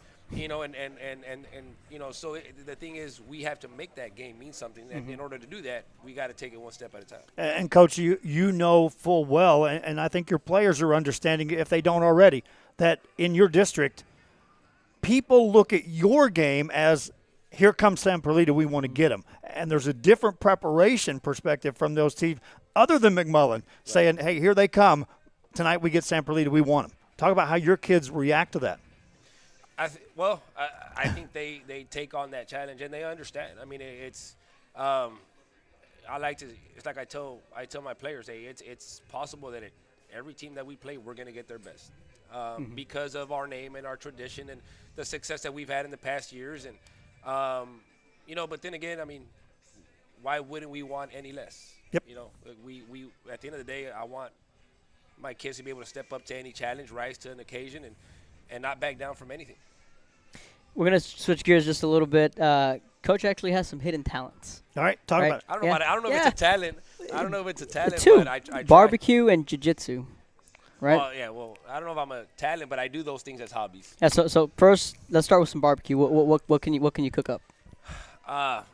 S12: So the thing is, we have to make that game mean something. And in order to do that, we got to take it one step at a time.
S2: And Coach, you know full well, and I think your players are understanding, if they don't already, that in your district, people look at your game as, here comes San Perlita, we want to get them. And there's a different preparation perspective from those teams, other than McMullen, saying, hey, here they come. Tonight we get San Perlita, we want them. Talk about how your kids react to that.
S12: I think they take on that challenge and they understand. I mean, it's like I tell my players, hey, it's possible that every team that we play, we're going to get their best because of our name and our tradition and the success that we've had in the past years. And but then again, I mean, why wouldn't we want any less?
S2: Yep.
S12: We at the end of the day, I want my kids to be able to step up to any challenge, rise to an occasion, and not back down from anything.
S3: We're going to switch gears just a little bit. Coach actually has some hidden talents.
S2: All right, talk about it.
S12: I don't know about it. I don't know if it's a talent. I don't know if it's a talent,
S3: Two.
S12: but I try.
S3: Barbecue and jiu-jitsu, right?
S12: Well, I don't know if I'm a talent, but I do those things as hobbies.
S3: Yeah, so first, let's start with some barbecue. What can you cook up?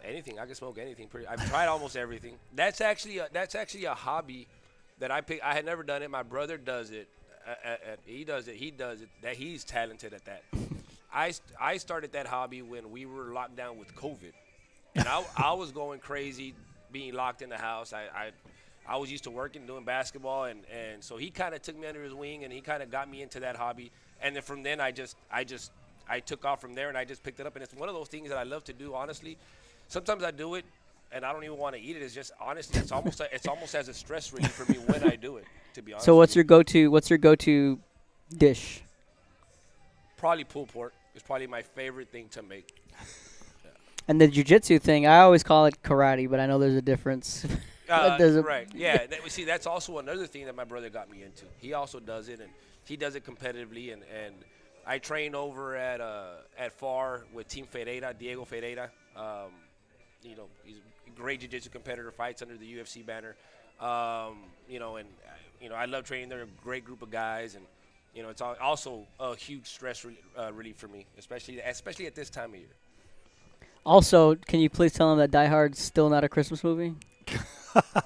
S12: Anything. I can smoke anything. I've tried almost everything. That's actually a hobby that I picked. I had never done it. My brother does it. He does it. That he's talented at that. I started that hobby when we were locked down with COVID, and I was going crazy being locked in the house. I was used to working, doing basketball, and so he kind of took me under his wing, and he kind of got me into that hobby. And then from then I took off from there, and I just picked it up. And it's one of those things that I love to do. Honestly, sometimes I do it, and I don't even want to eat it. It's just honestly, it's almost as a stress relief for me when I do it. To be honest.
S3: So what's your go-to dish?
S12: Probably pulled pork. It's probably my favorite thing to make. Yeah.
S3: And the jiu-jitsu thing, I always call it karate, but I know there's a difference.
S12: Right. Yeah. See, that's also another thing that my brother got me into. He also does it, and he does it competitively. And I train over at FAR with Team Ferreira, Diego Ferreira. He's a great jiu-jitsu competitor, fights under the UFC banner. I love training. They're a great group of guys, and it's also a huge stress relief for me, especially at this time of year.
S3: Also, can you please tell them that Die Hard's still not a Christmas movie?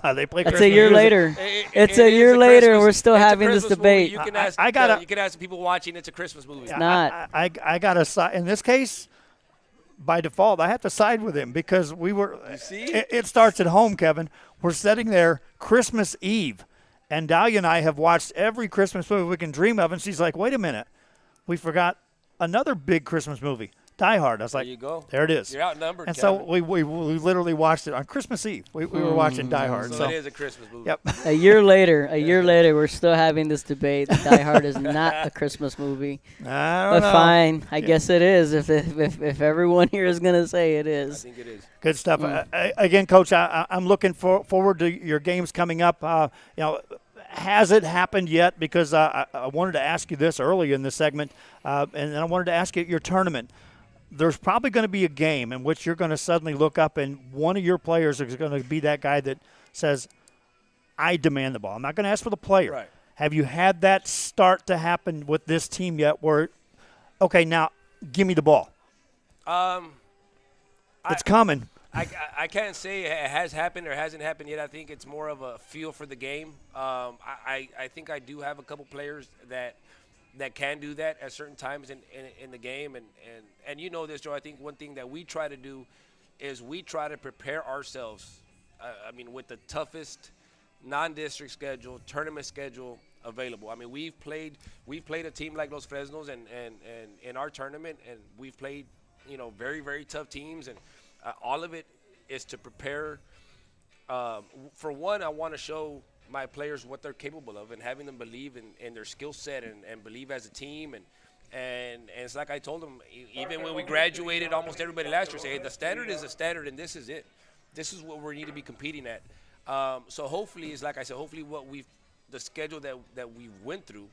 S2: They play.
S3: It's a year later. It's a year later, and we're still having this debate.
S12: You can ask. You can ask the people watching. It's a Christmas movie.
S3: It's not.
S2: I got to side in this case. By default, I have to side with him because we were.
S12: You see?
S2: It starts at home, Kevin. We're sitting there Christmas Eve, and Dahlia and I have watched every Christmas movie we can dream of, and she's like, "Wait a minute, we forgot another big Christmas movie, Die Hard. I was like,
S12: there you go.
S2: There it is.
S12: You're outnumbered,
S2: And
S12: Kevin.
S2: so we literally watched it on Christmas Eve. We were watching Die Hard.
S12: So it is a Christmas movie.
S2: Yep.
S3: A year later, we're still having this debate. Die Hard is not a Christmas movie.
S2: I don't know.
S3: Fine, I guess it is. If everyone here is gonna say it is.
S12: I think it is.
S2: Good stuff. Again, Coach, I'm looking forward to your games coming up. Has it happened yet? Because I wanted to ask you this early in the segment, and I wanted to ask you your tournament. There's probably going to be a game in which you're going to suddenly look up and one of your players is going to be that guy that says, I demand the ball. I'm not going to ask for the player.
S12: Right.
S2: Have you had that start to happen with this team yet where, okay, now give me the ball? It's coming.
S12: I can't say it has happened or hasn't happened yet. I think it's more of a feel for the game. I think I do have a couple players that can do that at certain times in the game. And you know this, Joe, I think one thing that we try to do is we try to prepare ourselves, with the toughest non-district schedule, tournament schedule available. I mean, we've played a team like Los Fresnos and in our tournament, and we've played, very, very tough teams. And all of it is to prepare. For one, I want to show my players what they're capable of and having them believe in their skill set and believe as a team. And it's like I told them, even when we graduated, almost everybody last year said, hey, the standard is a standard and this is it. This is what we need to be competing at. So hopefully, it's like I said, hopefully the schedule that we went through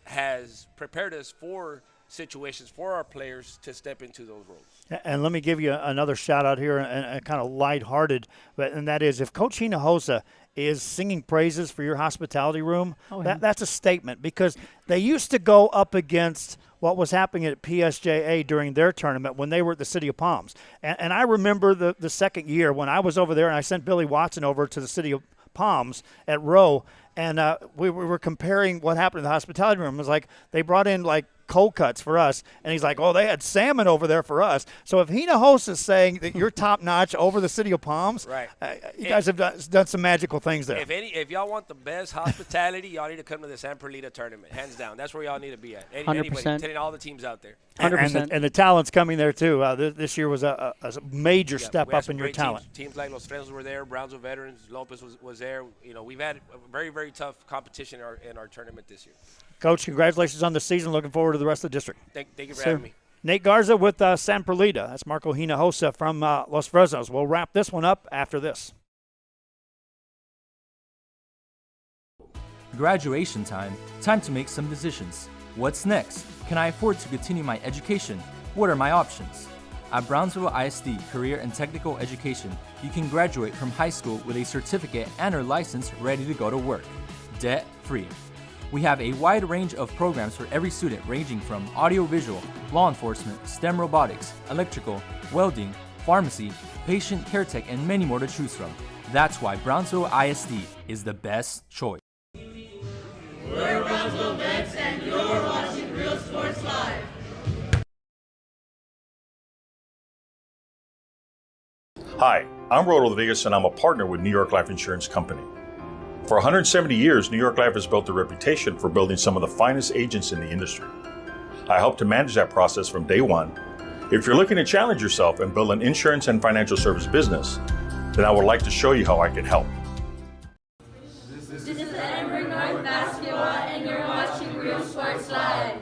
S12: has prepared us for situations for our players to step into those roles.
S2: And let me give you another shout out here, and kind of lighthearted, and that is if Coach Hinojosa is singing praises for your hospitality room, that's a statement, because they used to go up against what was happening at PSJA during their tournament when they were at the City of Palms. And I remember the second year when I was over there and I sent Billy Watson over to the City of Palms at Rowe, and we were comparing what happened in the hospitality room. It was like they brought in like cold cuts for us, and he's like, oh, they had salmon over there for us. So if Hinojosa is saying that you're top notch over the City of Palms,
S12: right?
S2: You guys have done some magical things there.
S12: If y'all want the best hospitality, y'all need to come to the San Perlita tournament, hands down. That's where y'all need to be at.
S3: 100%.
S12: Anybody, telling all the teams out there.
S3: 100%.
S2: And the talent's coming there too. This year was a major step up in your talent.
S12: Teams like Los Fresnos were there, Brownsville Veterans, Lopez was there. We've had a very, very tough competition in our tournament this year.
S2: Coach, congratulations on the season. Looking forward to the rest of the district.
S12: Thank you for having me.
S2: Nate Garza with San Perlita. That's Marco Hinojosa from Los Fresnos. We'll wrap this one up after this.
S13: Graduation time. Time to make some decisions. What's next? Can I afford to continue my education? What are my options? At Brownsville ISD Career and Technical Education, you can graduate from high school with a certificate and or license ready to go to work, debt-free. We have a wide range of programs for every student, ranging from audiovisual, law enforcement, STEM robotics, electrical, welding, pharmacy, patient care tech, and many more to choose from. That's why Brownsville ISD is the best choice.
S6: We're Brownsville Vets, and you're watching Real Sports Live.
S14: Hi, I'm Rodo Rodriguez, and I'm a partner with New York Life Insurance Company. For 170 years, New York Life has built a reputation for building some of the finest agents in the industry. I help to manage that process from day one. If you're looking to challenge yourself and build an insurance and financial service business, then I would like to show you how I can help.
S6: This is Edinburgh North Basketball, and you're watching Real Sports Live.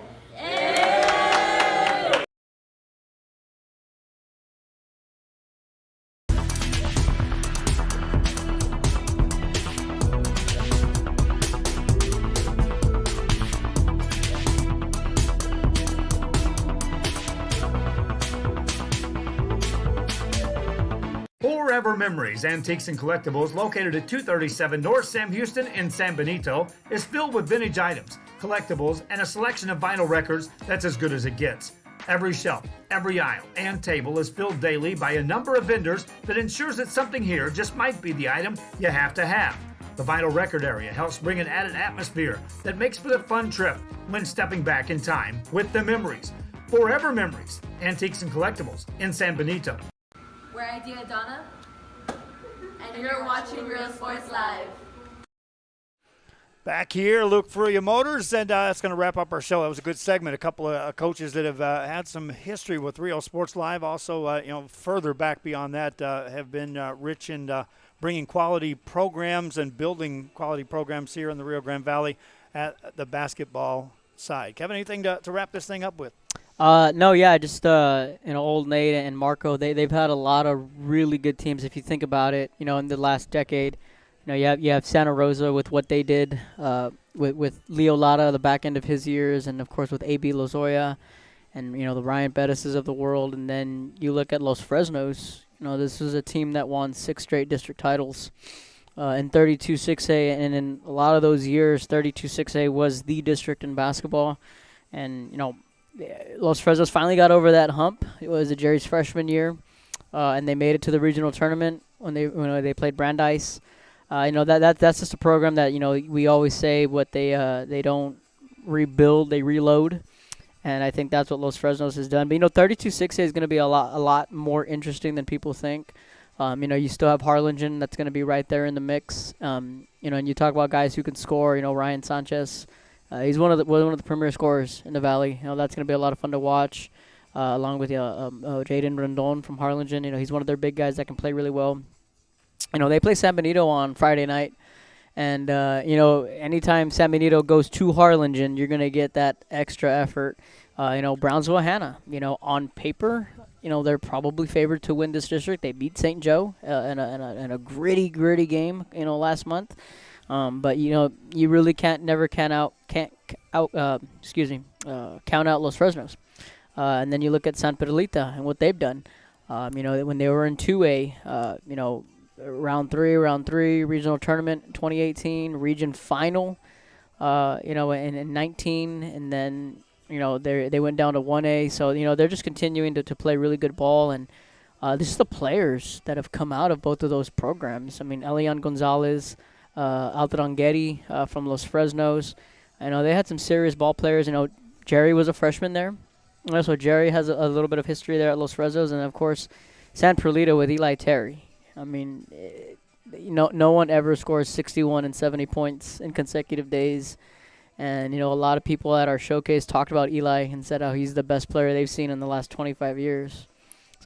S2: Forever Memories, Antiques and Collectibles, located at 237 North Sam Houston in San Benito, is filled with vintage items, collectibles, and a selection of vinyl records that's as good as it gets. Every shelf, every aisle, and table is filled daily by a number of vendors that ensures that something here just might be the item you have to have. The vinyl record area helps bring an added atmosphere that makes for a fun trip when stepping back in time with the memories. Forever Memories, Antiques and Collectibles in San Benito.
S6: We're Idea Donna, and you're watching Real Sports Live.
S2: Back here, Luke Fruia Motors, and that's going to wrap up our show. That was a good segment. A couple of coaches that have had some history with Rio Sports Live. Also, further back beyond that, have been rich in bringing quality programs and building quality programs here in the Rio Grande Valley at the basketball side. Kevin, anything to wrap this thing up with?
S3: No, yeah, just Old Nate and Marco. They've had a lot of really good teams. If you think about it, in the last decade. You have Santa Rosa with what they did with Leo Lara, the back end of his years, and, of course, with A.B. Lozoya and, the Ryan Bettises of the world. And then you look at Los Fresnos. This is a team that won 6 straight district titles in 32-6A. And in a lot of those years, 32-6A was the district in basketball. And, Los Fresnos finally got over that hump. It was Jerry's freshman year, and they made it to the regional tournament when they played Brandeis. That's just a program that we always say what they don't rebuild, they reload, and I think that's what Los Fresnos has done. But 32-6A is going to be a lot more interesting than people think. You still have Harlingen that's going to be right there in the mix. And you talk about guys who can score. Ryan Sanchez, he's one of the premier scorers in the valley. That's going to be a lot of fun to watch. Along with Jaden Rondon from Harlingen, he's one of their big guys that can play really well. They play San Benito on Friday night, and, anytime San Benito goes to Harlingen, you're going to get that extra effort. Brownsville Hanna, on paper, they're probably favored to win this district. They beat St. Joe in a gritty game, last month. But, you really count out Los Fresnos. And then you look at San Pedrolita and what they've done. When they were in 2A, round three, regional tournament 2018, region final, in 19, and then, they went down to 1A. So, they're just continuing to play really good ball. And this is the players that have come out of both of those programs. Elian Gonzalez, Altarangeri from Los Fresnos. They had some serious ball players. Jerry was a freshman there. So Jerry has a little bit of history there at Los Fresnos. And, of course, San Perlita with Eli Terry. No one ever scores 61 and 70 points in consecutive days. And, a lot of people at our showcase talked about Eli and said how he's the best player they've seen in the last 25 years.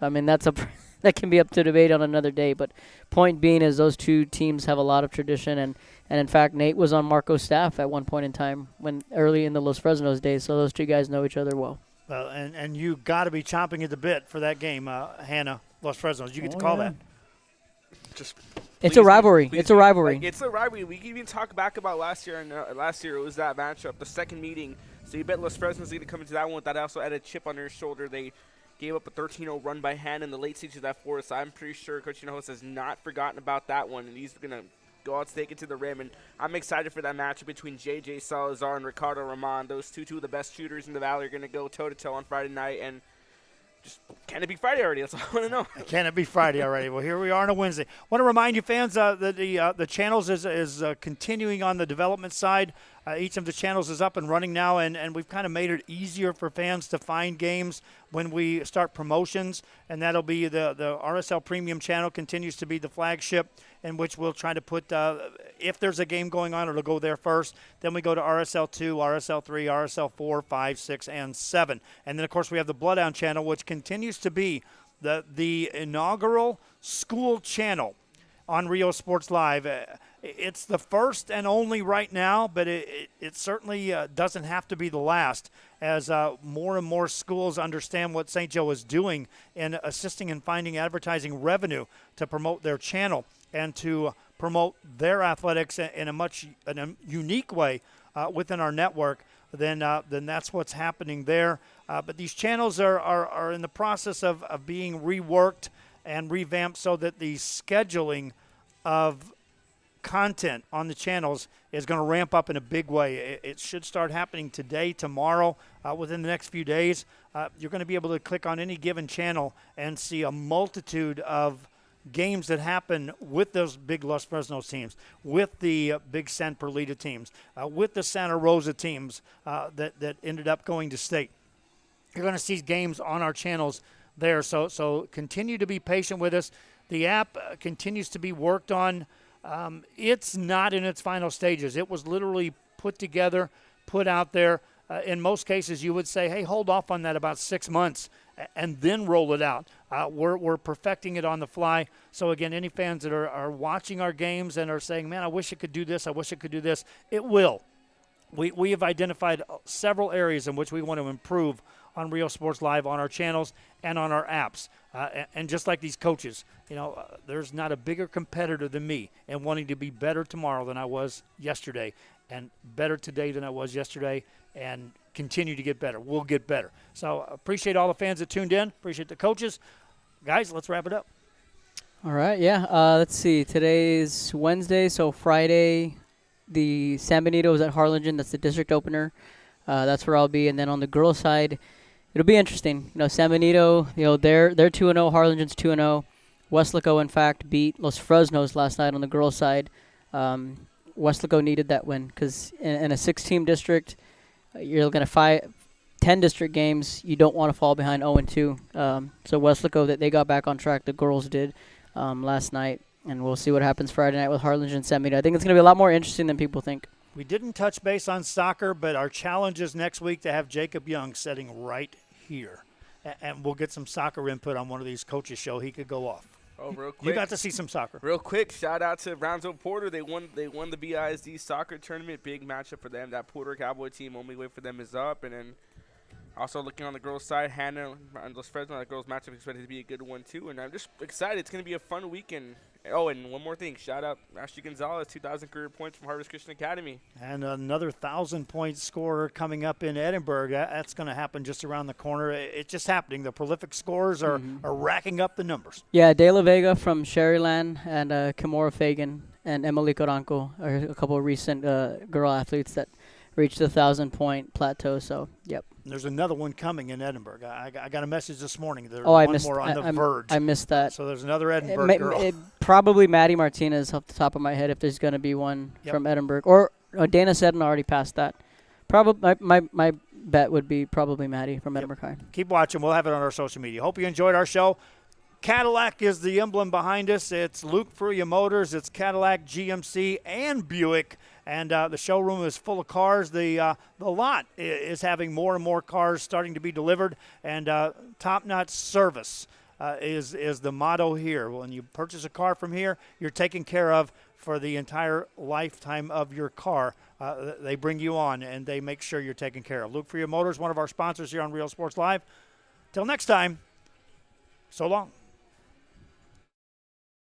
S3: So, that can be up to debate on another day. But point being is those two teams have a lot of tradition. And in fact, Nate was on Marco's staff at one point in time early in the Los Fresnos days. So those two guys know each other well.
S2: Well, and you got to be chomping at the bit for that game, Hannah, Los Fresnos. You get to call that.
S3: It's a rivalry. It's a rivalry.
S4: It's a rivalry. We can even talk back about last year, and last year it was that matchup, the second meeting. So you bet Los Fresnos are going to come into that one with that also had a chip on their shoulder. They gave up a 13-0 run by hand in the late stages of that fourth. So I'm pretty sure Coach Hinojosa has not forgotten about that one, and he's going to go out, take it to the rim. And I'm excited for that matchup between J.J. Salazar and Ricardo Roman. Those two of the best shooters in the Valley are going to go toe-to-toe on Friday night. And just, can it be Friday already? That's all I want to know.
S2: Can it be Friday already? Well, here we are on a Wednesday. Want to remind you, fans, that the channels is continuing on the development side. Each of the channels is up and running now, and we've kind of made it easier for fans to find games when we start promotions, and that'll be the RSL Premium channel continues to be the flagship, in which we'll try to put, if there's a game going on, it'll go there first. Then we go to RSL 2, RSL 3, RSL 4, 5, 6, and 7. And then, of course, we have the Bloodhound channel, which continues to be the inaugural school channel on Rio Sports Live. It's the first and only right now, but it certainly doesn't have to be the last, as more and more schools understand what St. Joe is doing in assisting in finding advertising revenue to promote their channel and to promote their athletics in a unique way within our network. Then that's what's happening there. But these channels are in the process of being reworked and revamped so that the scheduling of content on the channels is going to ramp up in a big way. It should start happening today, tomorrow, within the next few days. You're going to be able to click on any given channel and see a multitude of games that happen with those big Los Fresnos teams, with the big San Perlita teams, with the Santa Rosa teams that ended up going to state. You're going to see games on our channels there. So continue to be patient with us. The app continues to be worked on. It's not in its final stages. It was literally put together, put out there. In most cases, you would say, hey, hold off on that about 6 months and then roll it out. We're perfecting it on the fly. So, again, any fans that are watching our games and are saying, man, I wish it could do this, I wish it could do this, it will. We have identified several areas in which we want to improve on Real Sports Live, on our channels, and on our apps. And just like these coaches, there's not a bigger competitor than me in wanting to be better tomorrow than I was yesterday, and better today than I was yesterday, and continue to get better. We'll get better. So appreciate all the fans that tuned in. Appreciate the coaches. Guys, let's wrap it up.
S3: All right, yeah. Let's see. Today's Wednesday, so Friday, the San Benito is at Harlingen. That's the district opener. That's where I'll be. And then on the girls' side, it'll be interesting. San Benito, they're 2-0. Harlingen's 2-0. Weslaco, in fact, beat Los Fresnos last night on the girls' side. Weslaco needed that win because in a 6-team district, you're looking at 10 district games. You don't want to fall behind 0-2. So Weslaco, they got back on track. The girls did last night. And we'll see what happens Friday night with Harlingen and San Benito. I think it's going to be a lot more interesting than people think.
S2: We didn't touch base on soccer, but our challenge is next week to have Jacob Young sitting right here. And we'll get some soccer input on one of these coaches' show. He could go off.
S4: Oh, real quick.
S2: You got to see some soccer.
S4: Real quick, shout out to Brownsville Porter. They won the BISD soccer tournament. Big matchup for them. That Porter Cowboy team, only way for them is up. And then also looking on the girls' side, Hannah and Los Fresno, that girls' matchup is expected to be a good one too. And I'm just excited. It's going to be a fun weekend. Oh, and one more thing. Shout out Ashley Gonzalez, 2,000 career points from Harvest Christian Academy.
S2: And another 1,000-point scorer coming up in Edinburgh. That's going to happen just around the corner. It's just happening. The prolific scorers are racking up the numbers.
S3: Yeah, De La Vega from Sherryland and Kimora Fagan and Emily Coranco are a couple of recent girl athletes that reached the 1,000-point plateau. So, yep.
S2: There's another one coming in Edinburgh. I got a message this morning. There's
S3: one
S2: more on the verge.
S3: I missed that.
S2: So there's another Edinburgh girl.
S3: Probably Maddie Martinez off the top of my head if there's going to be one from Edinburgh. Or Dana Seddon already passed that. Probably my bet would be probably Maddie from Edinburgh High.
S2: Keep watching. We'll have it on our social media. Hope you enjoyed our show. Cadillac is the emblem behind us. It's Luke Fruia Motors. It's Cadillac, GMC, and Buick. And the showroom is full of cars. The lot is having more and more cars starting to be delivered. And top-notch service is the motto here. When you purchase a car from here, you're taken care of for the entire lifetime of your car. They bring you on, and they make sure you're taken care of. Luke Fruia Motors, one of our sponsors here on Real Sports Live. Till next time, so long.